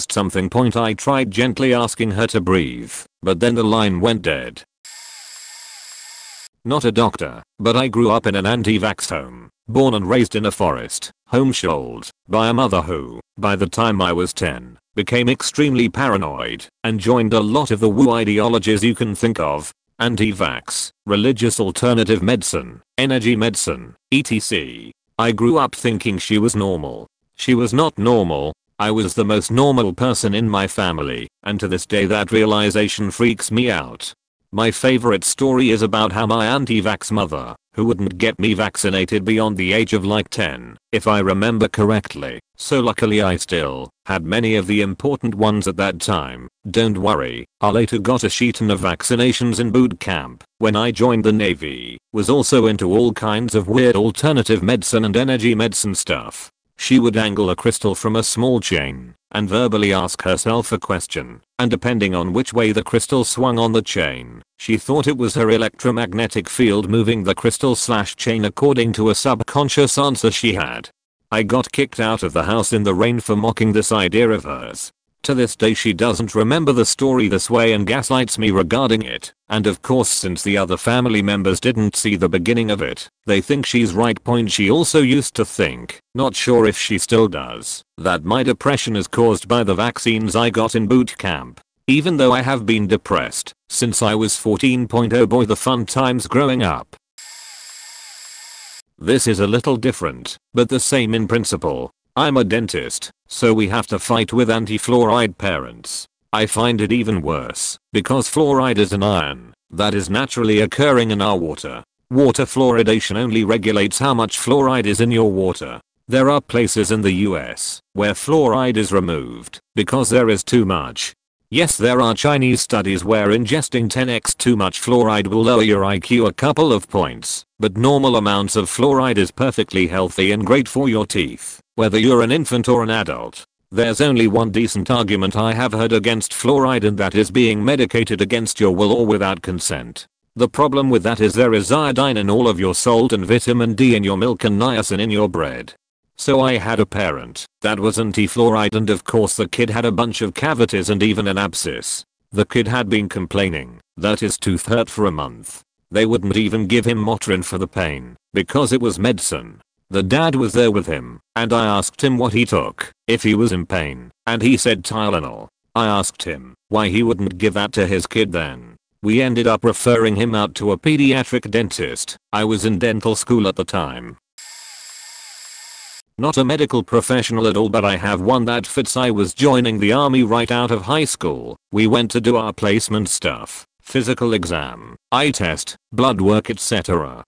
against something point. I tried gently asking her to breathe, but then the line went dead. Not a doctor, but I grew up in an anti-vax home, born and raised in a forest, homeschooled by a mother who, by the time I was 10, became extremely paranoid and joined a lot of the woo ideologies you can think of. Anti-vax, religious alternative medicine, energy medicine, etc. I grew up thinking she was normal. She was not normal. I was the most normal person in my family, and to this day that realization freaks me out. My favorite story is about how my anti-vax mother, who wouldn't get me vaccinated beyond the age of like 10, if I remember correctly, so luckily I still had many of the important ones at that time. Don't worry, I later got a shit ton of vaccinations in boot camp when I joined the Navy, was also into all kinds of weird alternative medicine and energy medicine stuff. She would angle a crystal from a small chain and verbally ask herself a question, and depending on which way the crystal swung on the chain, she thought it was her electromagnetic field moving the crystal/chain according to a subconscious answer she had. I got kicked out of the house in the rain for mocking this idea of hers. To this day she doesn't remember the story this way and gaslights me regarding it, and of course since the other family members didn't see the beginning of it, they think she's right. She also used to think, not sure if she still does, that my depression is caused by the vaccines I got in boot camp. Even though I have been depressed since I was 14. Oh boy, the fun times growing up. This is a little different, but the same in principle. I'm a dentist, so we have to fight with anti-fluoride parents. I find it even worse, because fluoride is an ion that is naturally occurring in our water. Water fluoridation only regulates how much fluoride is in your water. There are places in the US where fluoride is removed because there is too much. Yes, there are Chinese studies where ingesting 10x too much fluoride will lower your IQ a couple of points, but normal amounts of fluoride is perfectly healthy and great for your teeth, whether you're an infant or an adult. There's only one decent argument I have heard against fluoride, and that is being medicated against your will or without consent. The problem with that is there is iodine in all of your salt and vitamin D in your milk and niacin in your bread. So I had a parent that was anti-fluoride, and of course the kid had a bunch of cavities and even an abscess. The kid had been complaining that his tooth hurt for a month. They wouldn't even give him Motrin for the pain because it was medicine. The dad was there with him, and I asked him what he took if he was in pain, and he said Tylenol. I asked him why he wouldn't give that to his kid then. We ended up referring him out to a pediatric dentist. I was in dental school at the time. Not a medical professional at all, but I have one that fits. I was joining the army right out of high school. We went to do our placement stuff, physical exam, eye test, blood work, etc.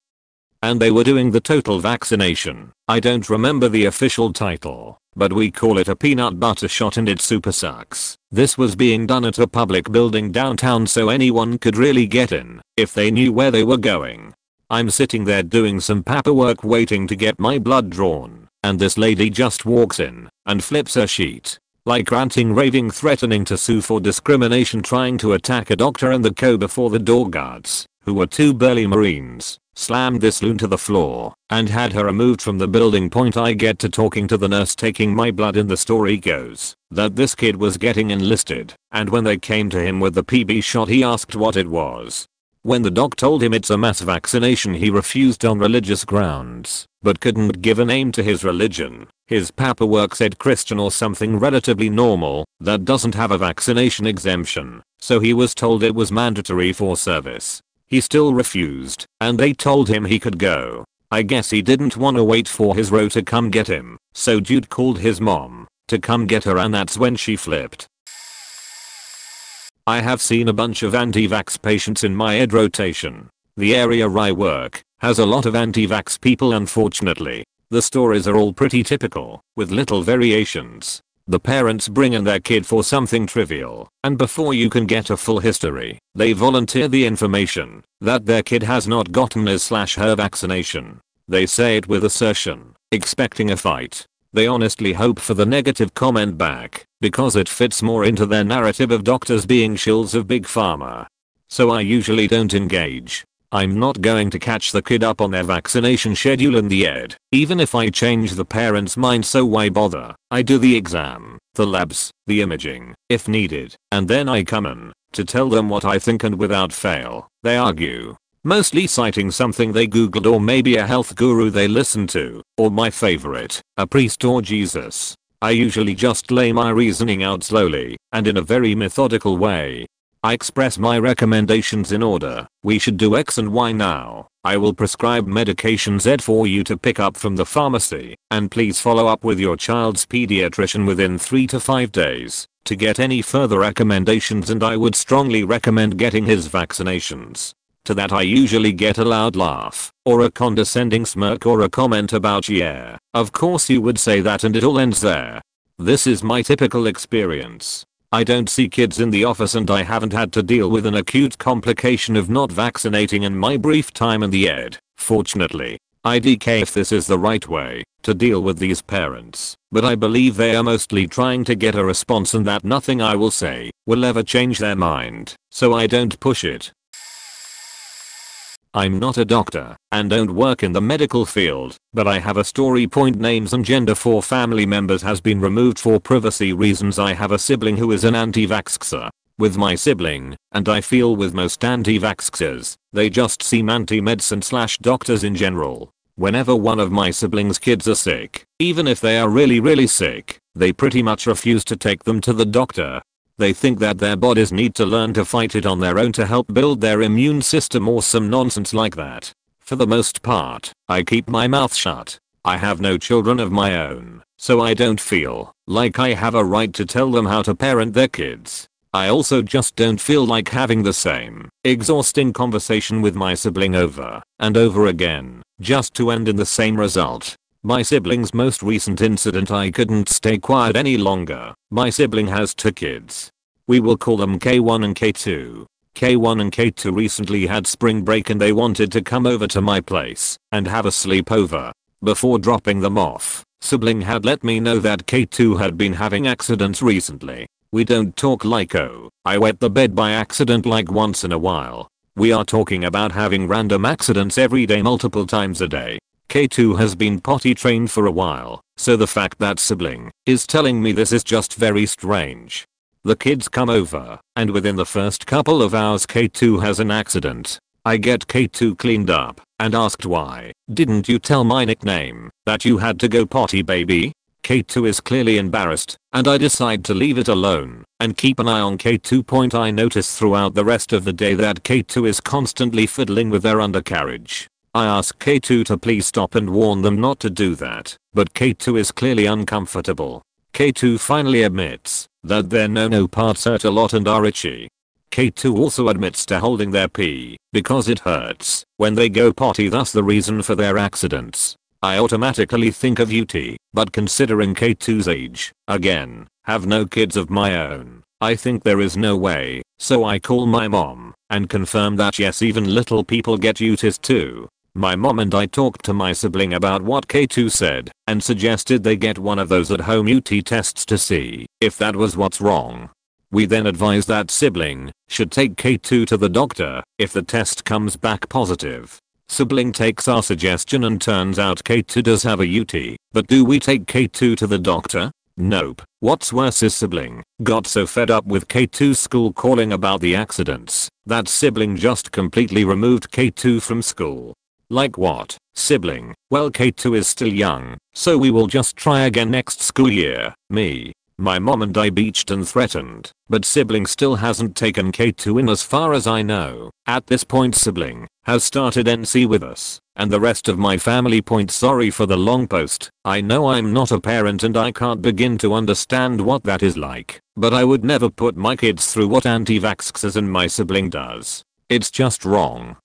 And they were doing the total vaccination. I don't remember the official title, but we call it a peanut butter shot and it super sucks. This was being done at a public building downtown, so anyone could really get in if they knew where they were going. I'm sitting there doing some paperwork waiting to get my blood drawn, and this lady just walks in and flips her sheet, like ranting, raving, threatening to sue for discrimination, trying to attack a doctor and the co before the door guards. who were two burly marines, slammed this loon to the floor and had her removed from the building. Point I get to talking to the nurse taking my blood, and the story goes that this kid was getting enlisted, and when they came to him with the PB shot he asked what it was. When the doc told him it's a mass vaccination he refused on religious grounds, but couldn't give a name to his religion. His paperwork said Christian or something relatively normal that doesn't have a vaccination exemption, so he was told it was mandatory for service. He still refused, and they told him he could go. I guess he didn't want to wait for his bro to come get him, so dude called his mom to come get her, and that's when she flipped. I have seen a bunch of anti-vax patients in my ed rotation. The area I work has a lot of anti-vax people, unfortunately. The stories are all pretty typical, with little variations. The parents bring in their kid for something trivial, and before you can get a full history, they volunteer the information that their kid has not gotten his/her vaccination. They say it with assertion, expecting a fight. They honestly hope for the negative comment back, because it fits more into their narrative of doctors being shills of big pharma. So I usually don't engage. I'm not going to catch the kid up on their vaccination schedule in the ed, even if I change the parent's mind, so why bother? I do the exam, the labs, the imaging, if needed, and then I come in to tell them what I think, and without fail, they argue. Mostly citing something they googled, or maybe a health guru they listen to, or my favorite, a priest or Jesus. I usually just lay my reasoning out slowly, and in a very methodical way. I express my recommendations in order. We should do X and Y now. I will prescribe medication Z for you to pick up from the pharmacy, and please follow up with your child's pediatrician within 3 to 5 days to get any further recommendations, and I would strongly recommend getting his vaccinations. To that I usually get a loud laugh, or a condescending smirk, or a comment about "yeah, of course you would say that," and it all ends there. This is my typical experience. I don't see kids in the office, and I haven't had to deal with an acute complication of not vaccinating in my brief time in the ed, fortunately. IDK if this is the right way to deal with these parents, but I believe they are mostly trying to get a response, and that nothing I will say will ever change their mind, so I don't push it. I'm not a doctor and don't work in the medical field, but I have a story. Point names and gender for family members has been removed for privacy reasons. I have a sibling who is an anti-vaxxer. With my sibling, and I feel with most anti-vaxxers, they just seem anti-medicine/doctors in general. Whenever one of my siblings' kids are sick, even if they are really sick, they pretty much refuse to take them to the doctor. They think that their bodies need to learn to fight it on their own to help build their immune system, or some nonsense like that. For the most part, I keep my mouth shut. I have no children of my own, so I don't feel like I have a right to tell them how to parent their kids. I also just don't feel like having the same exhausting conversation with my sibling over and over again, just to end in the same result. My sibling's most recent incident, I couldn't stay quiet any longer. My sibling has 2 kids. We will call them K1 and K2. K1 and K2 recently had spring break, and they wanted to come over to my place and have a sleepover. Before dropping them off, sibling had let me know that K2 had been having accidents recently. We don't talk like "oh, I wet the bed by accident" like once in a while. We are talking about having random accidents every day, multiple times a day. K2 has been potty trained for a while, so the fact that sibling is telling me this is just very strange. The kids come over, and within the first couple of hours K2 has an accident. I get K2 cleaned up and asked, "Why didn't you tell my nickname that you had to go potty, baby?" K2 is clearly embarrassed, and I decide to leave it alone and keep an eye on K2. I notice throughout the rest of the day that K2 is constantly fiddling with their undercarriage. I ask K2 to please stop and warn them not to do that, but K2 is clearly uncomfortable. K2 finally admits that their no parts hurt a lot and are itchy. K2 also admits to holding their pee because it hurts when they go potty, thus the reason for their accidents. I automatically think of UT, but considering K2's age, again, have no kids of my own, I think there is no way, so I call my mom and confirm that yes, even little people get UTIs too. My mom and I talked to my sibling about what K2 said and suggested they get one of those at-home UT tests to see if that was what's wrong. We then advise that sibling should take K2 to the doctor if the test comes back positive. Sibling takes our suggestion and turns out K2 does have a UT, but do we take K2 to the doctor? Nope. What's worse is sibling got so fed up with K2's school calling about the accidents that sibling just completely removed K2 from school. Like what? Sibling, well K2 is still young, so we will just try again next school year. Me. My mom and I beached and threatened, but sibling still hasn't taken K2 in as far as I know. At this point sibling has started NC with us, and the rest of my family points sorry for the long post. I know I'm not a parent and I can't begin to understand what that is like, but I would never put my kids through what anti-vaxxers and my sibling does. It's just wrong.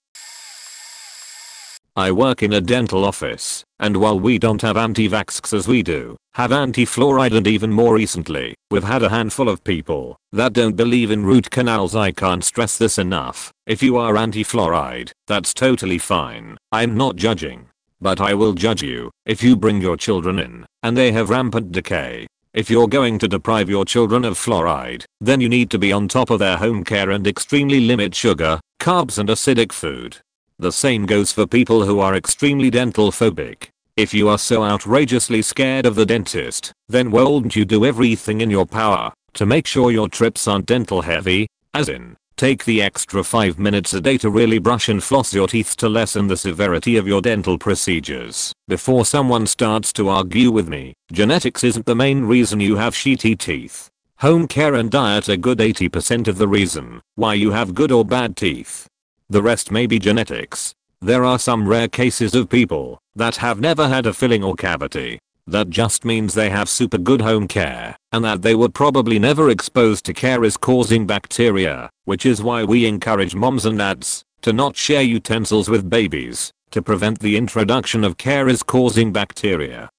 I work in a dental office, and while we don't have anti-vaxxers we do have anti-fluoride, and even more recently, we've had a handful of people that don't believe in root canals. I can't stress this enough. If you are anti-fluoride, that's totally fine. I'm not judging. But I will judge you if you bring your children in and they have rampant decay. If you're going to deprive your children of fluoride, then you need to be on top of their home care and extremely limit sugar, carbs and acidic food. The same goes for people who are extremely dental phobic. If you are so outrageously scared of the dentist, then won't you do everything in your power to make sure your trips aren't dental heavy? As in, take the extra 5 minutes a day to really brush and floss your teeth to lessen the severity of your dental procedures. Before someone starts to argue with me, genetics isn't the main reason you have shitty teeth. Home care and diet are good 80% of the reason why you have good or bad teeth. The rest may be genetics. There are some rare cases of people that have never had a filling or cavity. That just means they have super good home care, and that they were probably never exposed to caries causing bacteria, which is why we encourage moms and dads to not share utensils with babies to prevent the introduction of caries causing bacteria.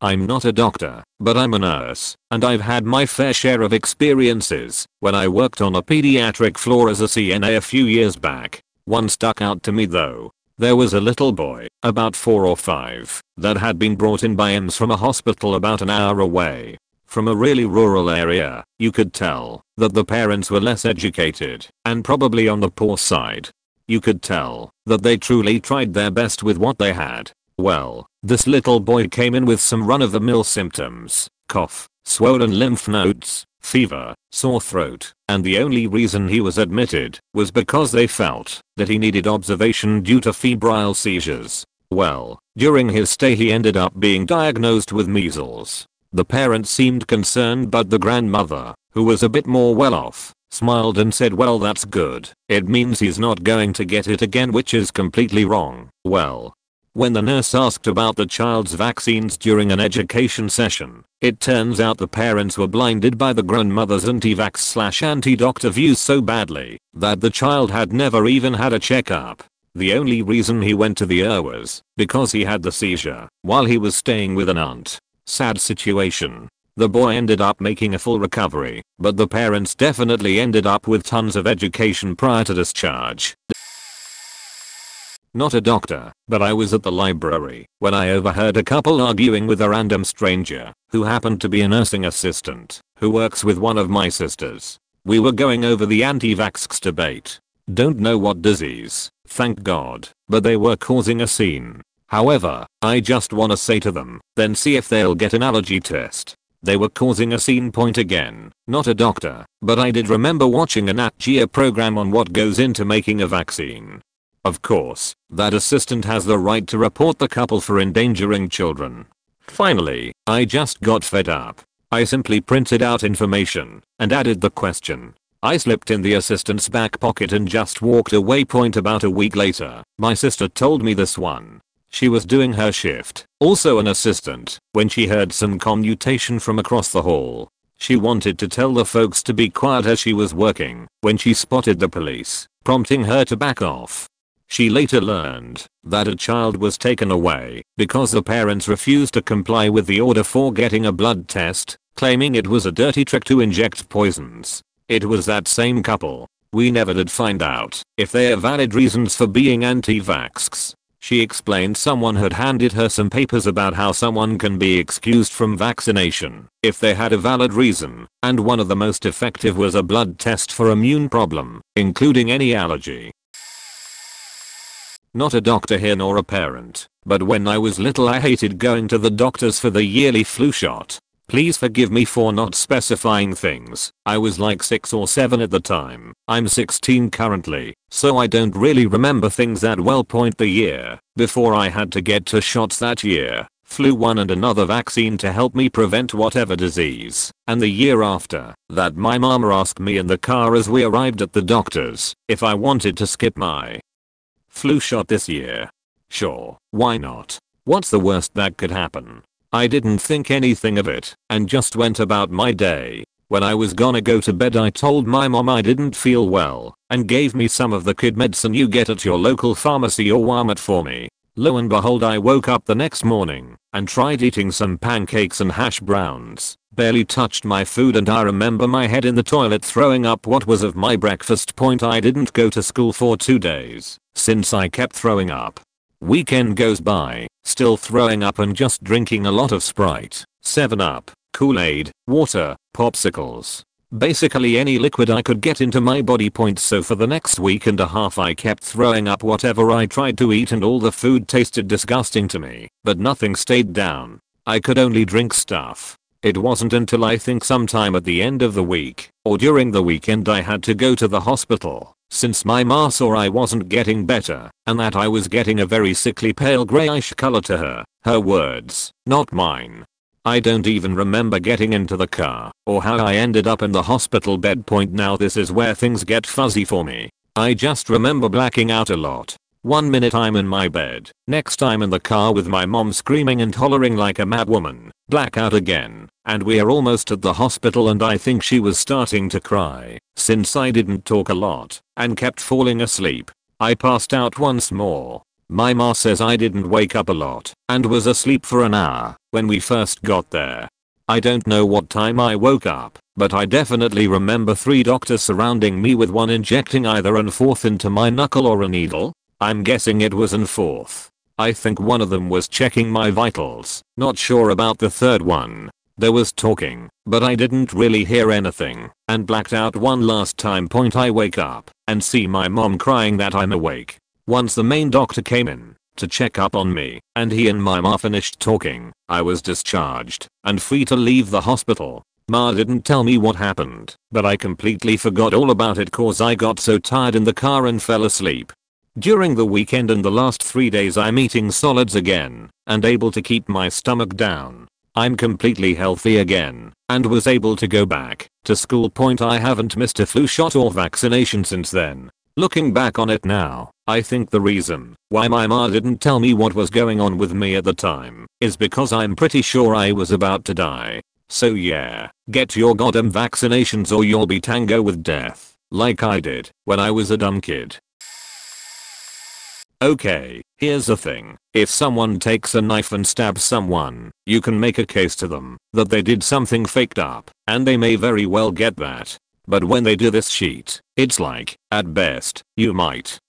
I'm not a doctor, but I'm a nurse, and I've had my fair share of experiences. When I worked on a pediatric floor as a CNA a few years back, one stuck out to me though. There was a little boy, about 4 or 5, that had been brought in by EMS from a hospital about an hour away. From a really rural area, you could tell that the parents were less educated and probably on the poor side. You could tell that they truly tried their best with what they had. Well, this little boy came in with some run-of-the-mill symptoms: cough, swollen lymph nodes, fever, sore throat, and the only reason he was admitted was because they felt that he needed observation due to febrile seizures. Well, during his stay he ended up being diagnosed with measles. The parents seemed concerned, but the grandmother, who was a bit more well off, smiled and said, well, that's good. It means he's not going to get it again, which is completely wrong. Well, when the nurse asked about the child's vaccines during an education session, it turns out the parents were blinded by the grandmother's anti-vax/anti-doctor views so badly that the child had never even had a checkup. The only reason he went to the ER was because he had the seizure while he was staying with an aunt. Sad situation. The boy ended up making a full recovery, but the parents definitely ended up with tons of education prior to discharge. Not a doctor, but I was at the library when I overheard a couple arguing with a random stranger who happened to be a nursing assistant who works with one of my sisters. We were going over the anti-vax debate. Don't know what disease, thank God, but they were causing a scene. However, I just wanna say to them, then see if they'll get an allergy test. They were causing a scene. Point again. Not a doctor, but I did remember watching a Nat Geo program on what goes into making a vaccine. Of course, that assistant has the right to report the couple for endangering children. Finally, I just got fed up. I simply printed out information and added the question. I slipped in the assistant's back pocket and just walked away. About a week later, my sister told me this one. She was doing her shift, also an assistant, when she heard some commutation from across the hall. She wanted to tell the folks to be quiet as she was working when she spotted the police, prompting her to back off. She later learned that a child was taken away because the parents refused to comply with the order for getting a blood test, claiming it was a dirty trick to inject poisons. It was that same couple. We never did find out if they have valid reasons for being anti-vax. She explained someone had handed her some papers about how someone can be excused from vaccination if they had a valid reason, and one of the most effective was a blood test for immune problem, including any allergy. Not a doctor here nor a parent, but when I was little I hated going to the doctors for the yearly flu shot. Please forgive me for not specifying things. I was like 6 or 7 at the time. I'm 16 currently, so I don't really remember things that well. The year before I had to get 2 shots that year, flu 1 and another vaccine to help me prevent whatever disease. And the year after that my mama asked me in the car as we arrived at the doctor's if I wanted to skip my flu shot this year. Sure, why not? What's the worst that could happen? I didn't think anything of it and just went about my day. When I was gonna go to bed I told my mom I didn't feel well and gave me some of the kid medicine you get at your local pharmacy or Walmart for me. Lo and behold, I woke up the next morning and tried eating some pancakes and hash browns, barely touched my food, and I remember my head in the toilet throwing up what was of my breakfast. I didn't go to school for 2 days since I kept throwing up. Weekend goes by, still throwing up and just drinking a lot of Sprite, 7-Up, Kool-Aid, water, popsicles. Basically any liquid I could get into my body. So for the next week and a half I kept throwing up whatever I tried to eat, and all the food tasted disgusting to me, but nothing stayed down. I could only drink stuff. It wasn't until I think sometime at the end of the week or during the weekend I had to go to the hospital, since my ma saw I wasn't getting better and that I was getting a very sickly pale grayish color to her words, not mine. I don't even remember getting into the car or how I ended up in the hospital bed. Now this is where things get fuzzy for me. I just remember blacking out a lot. 1 minute I'm in my bed, next I'm in the car with my mom screaming and hollering like a madwoman, blackout again, and we're almost at the hospital and I think she was starting to cry since I didn't talk a lot and kept falling asleep. I passed out once more. My ma says I didn't wake up a lot and was asleep for an hour when we first got there. I don't know what time I woke up, but I definitely remember 3 doctors surrounding me with one injecting either an 4th into my knuckle or a needle. I'm guessing it was an 4th. I think one of them was checking my vitals, not sure about the 3rd one. There was talking, but I didn't really hear anything and blacked out one last time. I wake up and see my mom crying that I'm awake. Once the main doctor came in to check up on me and he and my ma finished talking, I was discharged and free to leave the hospital. Ma didn't tell me what happened, but I completely forgot all about it cause I got so tired in the car and fell asleep. During the weekend and the last 3 days I'm eating solids again and able to keep my stomach down. I'm completely healthy again and was able to go back to school. I haven't missed a flu shot or vaccination since then. Looking back on it now, I think the reason why my ma didn't tell me what was going on with me at the time is because I'm pretty sure I was about to die. So yeah, get your goddamn vaccinations or you'll be tango with death, like I did when I was a dumb kid. Okay, here's the thing. If someone takes a knife and stabs someone, you can make a case to them that they did something faked up, and they may very well get that. But when they do this shit, it's like, at best, you might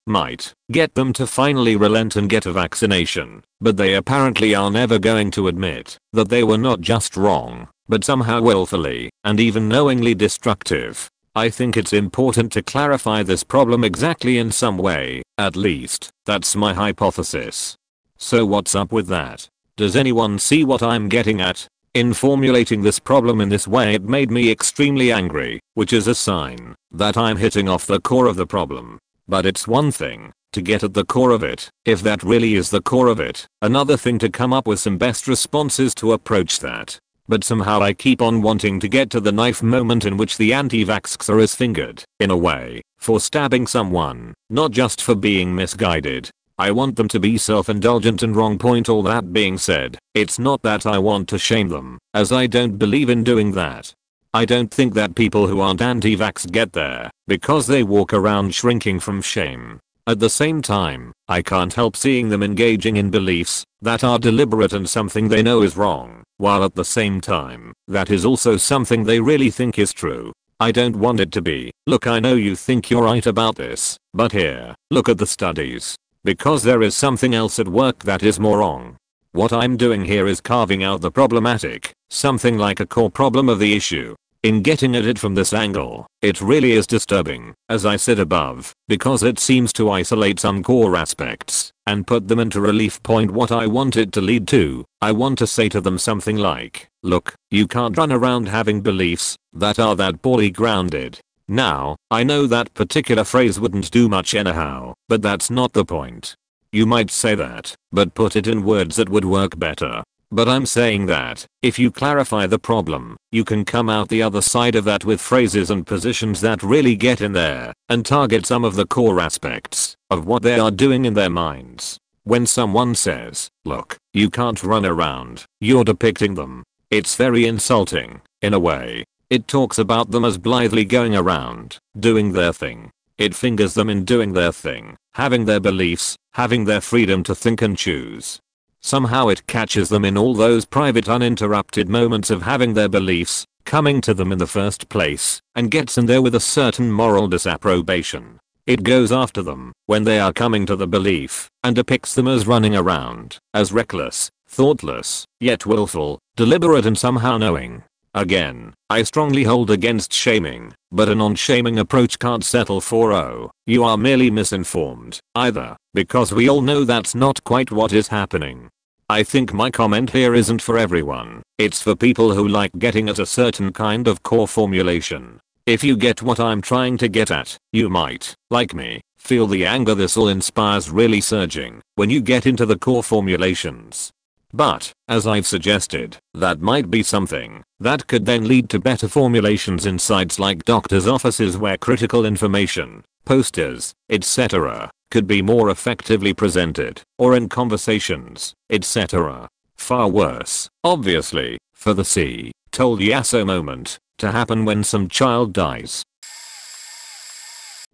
get them to finally relent and get a vaccination, but they apparently are never going to admit that they were not just wrong, but somehow willfully and even knowingly destructive. I think it's important to clarify this problem exactly in some way, at least, that's my hypothesis. So what's up with that? Does anyone see what I'm getting at? In formulating this problem in this way it made me extremely angry, which is a sign that I'm hitting off the core of the problem. But it's one thing to get at the core of it, if that really is the core of it, another thing to come up with some best responses to approach that. But somehow I keep on wanting to get to the knife moment in which the anti-vaxxer is fingered, in a way, for stabbing someone, not just for being misguided. I want them to be self-indulgent and wrong. All that being said, it's not that I want to shame them, as I don't believe in doing that. I don't think that people who aren't anti-vax get there because they walk around shrinking from shame. At the same time, I can't help seeing them engaging in beliefs that are deliberate and something they know is wrong, while at the same time, that is also something they really think is true. I don't want it to be, look, I know you think you're right about this, but here, look at the studies. because there is something else at work that is more wrong. What I'm doing here is carving out the problematic, something like a core problem of the issue. In getting at it from this angle, it really is disturbing, as I said above, because it seems to isolate some core aspects and put them into relief. What I want it to lead to, I want to say to them something like, look, you can't run around having beliefs that are that poorly grounded. Now, I know that particular phrase wouldn't do much anyhow, but that's not the point. You might say that, but put it in words that would work better. But I'm saying that, if you clarify the problem, you can come out the other side of that with phrases and positions that really get in there and target some of the core aspects of what they are doing in their minds. When someone says, look, you can't run around, you're depicting them. It's very insulting, in a way. It talks about them as blithely going around, doing their thing. It fingers them in doing their thing, having their beliefs, having their freedom to think and choose. Somehow it catches them in all those private uninterrupted moments of having their beliefs coming to them in the first place and gets in there with a certain moral disapprobation. It goes after them when they are coming to the belief and depicts them as running around, as reckless, thoughtless, yet willful, deliberate and somehow knowing. Again, I strongly hold against shaming, but a non-shaming approach can't settle for "oh, you are merely misinformed" either, because we all know that's not quite what is happening. I think my comment here isn't for everyone, it's for people who like getting at a certain kind of core formulation. If you get what I'm trying to get at, you might, like me, feel the anger this all inspires really surging when you get into the core formulations. But, as I've suggested, that might be something that could then lead to better formulations in sites like doctors' offices where critical information, posters, etc., could be more effectively presented, or in conversations, etc. Far worse, obviously, for the "see, told yasso" moment to happen when some child dies.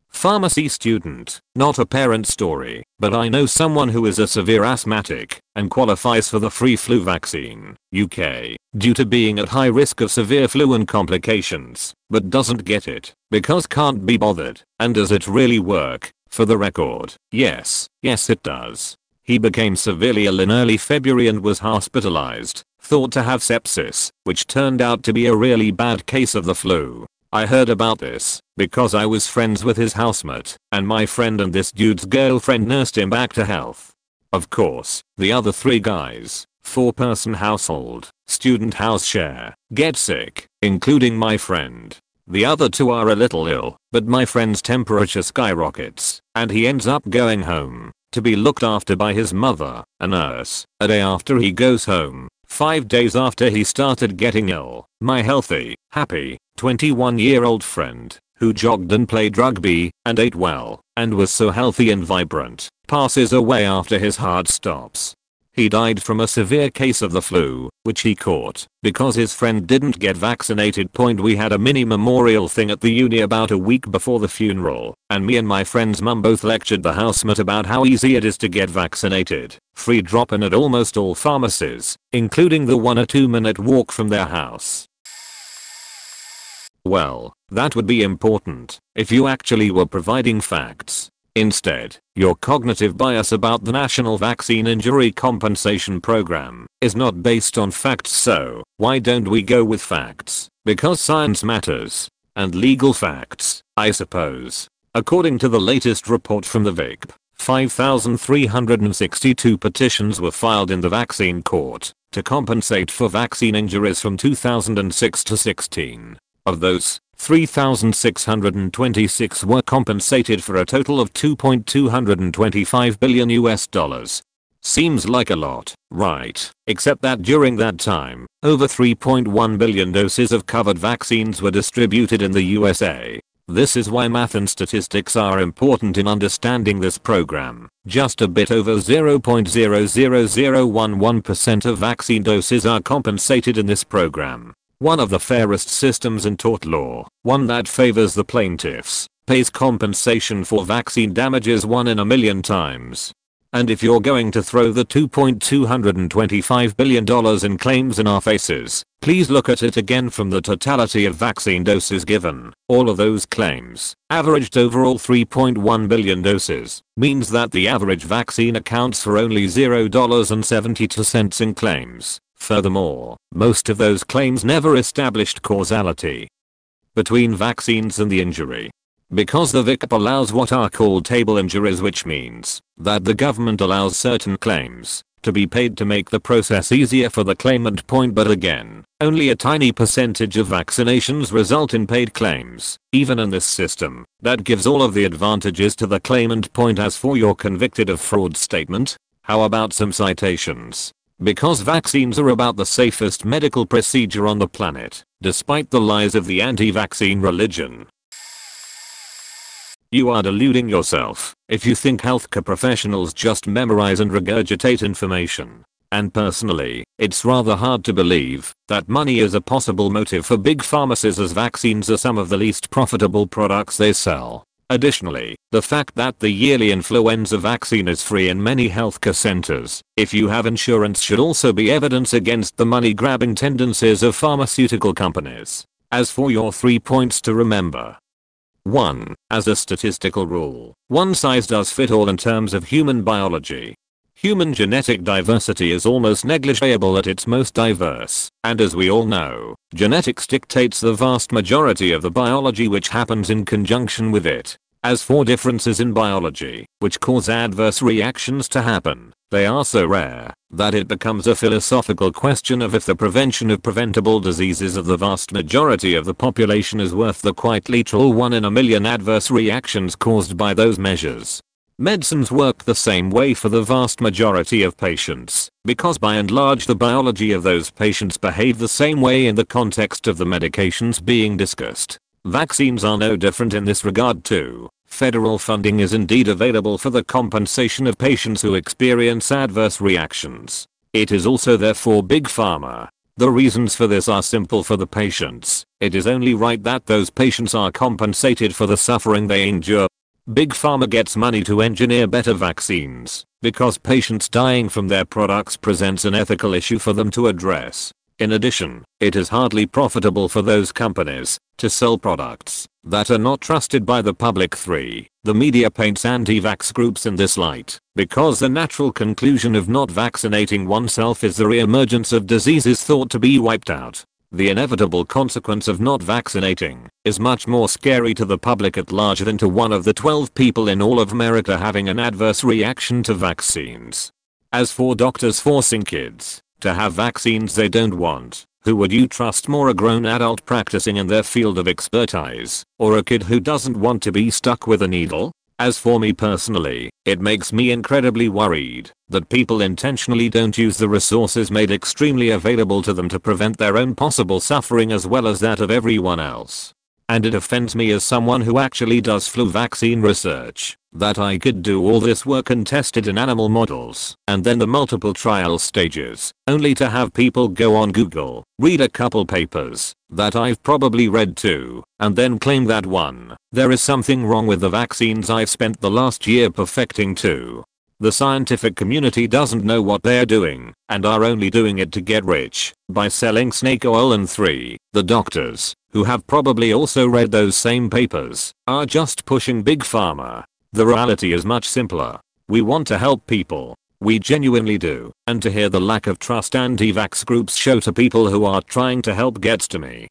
Pharmacy student, not a parent story, but I know someone who is a severe asthmatic and qualifies for the free flu vaccine, UK, due to being at high risk of severe flu and complications, but doesn't get it because can't be bothered. And does it really work? For the record, yes it does. He became severely ill in early February and was hospitalized, thought to have sepsis, which turned out to be a really bad case of the flu. I heard about this because I was friends with his housemate, and my friend and this dude's girlfriend nursed him back to health. Of course, the other 3 guys, 4-person household, student house share, get sick, including my friend. The other 2 are a little ill, but my friend's temperature skyrockets, and he ends up going home to be looked after by his mother, a nurse. A day after he goes home, 5 days after he started getting ill, my healthy, happy, 21-year-old friend, who jogged and played rugby and ate well and was so healthy and vibrant, passes away after his heart stops. He died from a severe case of the flu, which he caught because his friend didn't get vaccinated. We had a mini memorial thing at the uni about a week before the funeral, and me and my friend's mum both lectured the housemate about how easy it is to get vaccinated, free drop-in at almost all pharmacies, including the 1 or 2 minute walk from their house. Well, that would be important if you actually were providing facts. Instead, your cognitive bias about the National Vaccine Injury Compensation Program is not based on facts, so why don't we go with facts? Because science matters. And legal facts, I suppose. According to the latest report from the VICP, 5,362 petitions were filed in the vaccine court to compensate for vaccine injuries from 2006 to 16. Of those, 3,626 were compensated for a total of $2.225 billion US. Seems like a lot, right? Except that during that time, over 3.1 billion doses of covered vaccines were distributed in the USA. This is why math and statistics are important in understanding this program. Just a bit over 0.00011% of vaccine doses are compensated in this program. One of the fairest systems in tort law, one that favors the plaintiffs, pays compensation for vaccine damages 1 in a million times. And if you're going to throw the $2.225 billion in claims in our faces, please look at it again from the totality of vaccine doses given. All of those claims, averaged overall 3.1 billion doses, means that the average vaccine accounts for only $0.72 in claims. Furthermore, most of those claims never established causality between vaccines and the injury. Because the VICP allows what are called table injuries, which means that the government allows certain claims to be paid to make the process easier for the claimant. But again, only a tiny percentage of vaccinations result in paid claims. Even in this system, that gives all of the advantages to the claimant. As for your convicted of fraud statement, how about some citations? Because vaccines are about the safest medical procedure on the planet, despite the lies of the anti-vaccine religion. You are deluding yourself if you think healthcare professionals just memorize and regurgitate information. And personally, it's rather hard to believe that money is a possible motive for big pharmacies, as vaccines are some of the least profitable products they sell. Additionally, the fact that the yearly influenza vaccine is free in many healthcare centers, if you have insurance, should also be evidence against the money-grabbing tendencies of pharmaceutical companies. As for your 3 points to remember. 1. As a statistical rule, one size does fit all in terms of human biology. Human genetic diversity is almost negligible at its most diverse, and as we all know, genetics dictates the vast majority of the biology which happens in conjunction with it. As for differences in biology, which cause adverse reactions to happen, they are so rare that it becomes a philosophical question of if the prevention of preventable diseases of the vast majority of the population is worth the quite literal 1 in a million adverse reactions caused by those measures. Medicines work the same way for the vast majority of patients, because by and large the biology of those patients behave the same way in the context of the medications being discussed. Vaccines are no different in this regard too. Federal funding is indeed available for the compensation of patients who experience adverse reactions. It is also there for Big Pharma. The reasons for this are simple for the patients. It is only right that those patients are compensated for the suffering they endure. Big Pharma gets money to engineer better vaccines, because patients dying from their products presents an ethical issue for them to address. In addition, it is hardly profitable for those companies to sell products that are not trusted by the public. 3. The media paints anti-vax groups in this light because the natural conclusion of not vaccinating oneself is the re-emergence of diseases thought to be wiped out. The inevitable consequence of not vaccinating is much more scary to the public at large than to one of the 12 people in all of America having an adverse reaction to vaccines. As for doctors forcing kids to have vaccines they don't want, who would you trust more, a grown adult practicing in their field of expertise, or a kid who doesn't want to be stuck with a needle? As for me personally, it makes me incredibly worried that people intentionally don't use the resources made extremely available to them to prevent their own possible suffering as well as that of everyone else. And it offends me as someone who actually does flu vaccine research that I could do all this work and test it in animal models and then the multiple trial stages, only to have people go on Google, read a couple papers that I've probably read too, and then claim that 1. There is something wrong with the vaccines I've spent the last year perfecting. 2. The scientific community doesn't know what they're doing and are only doing it to get rich by selling snake oil. And 3. The doctors, who have probably also read those same papers, are just pushing Big Pharma. The reality is much simpler. We want to help people. We genuinely do. And to hear the lack of trust anti-vax groups show to people who are trying to help gets to me.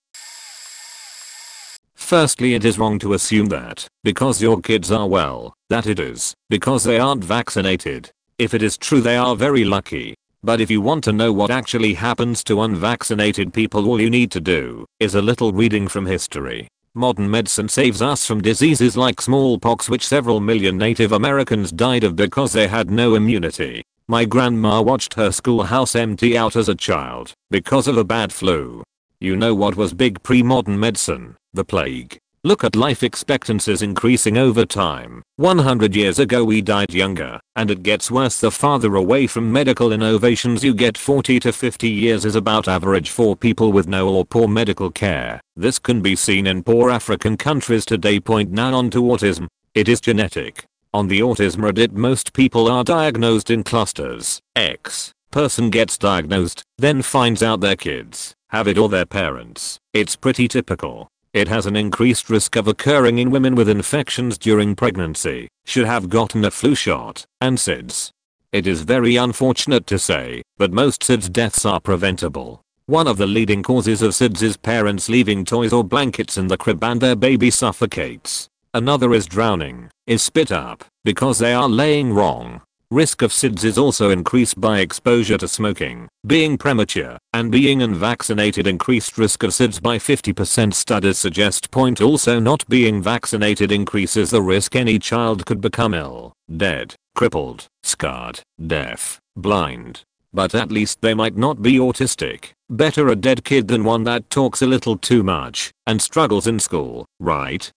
Firstly, it is wrong to assume that because your kids are well, that it is because they aren't vaccinated. If it is true, they are very lucky. But if you want to know what actually happens to unvaccinated people, all you need to do is a little reading from history. Modern medicine saves us from diseases like smallpox, which several million Native Americans died of because they had no immunity. My grandma watched her schoolhouse empty out as a child because of a bad flu. You know what was big pre-modern medicine? The plague. Look at life expectancies increasing over time. 100 years ago we died younger, and it gets worse the farther away from medical innovations you get. 40 to 50 years is about average for people with no or poor medical care. This can be seen in poor African countries today. Now on to autism. It is genetic. On the autism Reddit, most people are diagnosed in clusters. X person gets diagnosed, then finds out their kids have it or their parents. It's pretty typical. It has an increased risk of occurring in women with infections during pregnancy, should have gotten a flu shot, and SIDS. It is very unfortunate to say, but most SIDS deaths are preventable. One of the leading causes of SIDS is parents leaving toys or blankets in the crib and their baby suffocates. Another is drowning, is spit up, because they are laying wrong. Risk of SIDS is also increased by exposure to smoking, being premature, and being unvaccinated. Increased risk of SIDS by 50%. Studies suggest. Also, not being vaccinated increases the risk any child could become ill, dead, crippled, scarred, deaf, blind. But at least they might not be autistic. Better a dead kid than one that talks a little too much and struggles in school, right?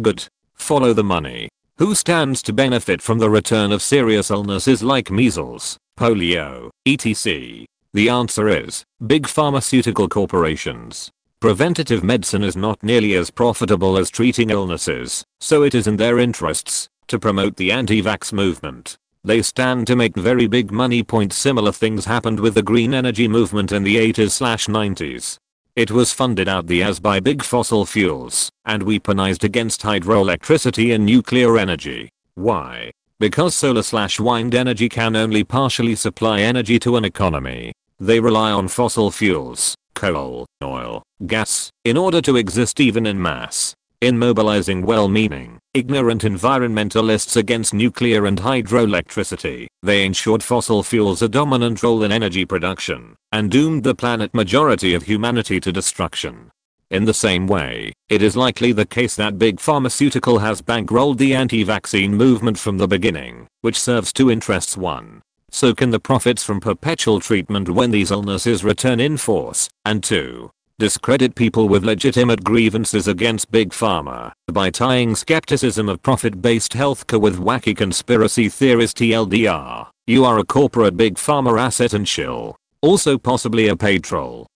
Good. Follow the money. Who stands to benefit from the return of serious illnesses like measles, polio, etc.? The answer is big pharmaceutical corporations. Preventative medicine is not nearly as profitable as treating illnesses, so it is in their interests to promote the anti-vax movement. They stand to make very big money. Similar things happened with the green energy movement in the 80s/90s. It was funded out the ass by big fossil fuels and weaponized against hydroelectricity and nuclear energy. Why? Because solar/wind energy can only partially supply energy to an economy. They rely on fossil fuels, coal, oil, gas, in order to exist even in mass. In mobilizing well-meaning, ignorant environmentalists against nuclear and hydroelectricity, they ensured fossil fuels a dominant role in energy production and doomed the planet majority of humanity to destruction. In the same way, it is likely the case that big pharmaceutical has bankrolled the anti-vaccine movement from the beginning, which serves two interests. 1. So can the profits from perpetual treatment when these illnesses return in force, and 2. Discredit people with legitimate grievances against big pharma by tying skepticism of profit-based healthcare with wacky conspiracy theories. TLDR, you are a corporate big pharma asset and shill. Also possibly a paid troll.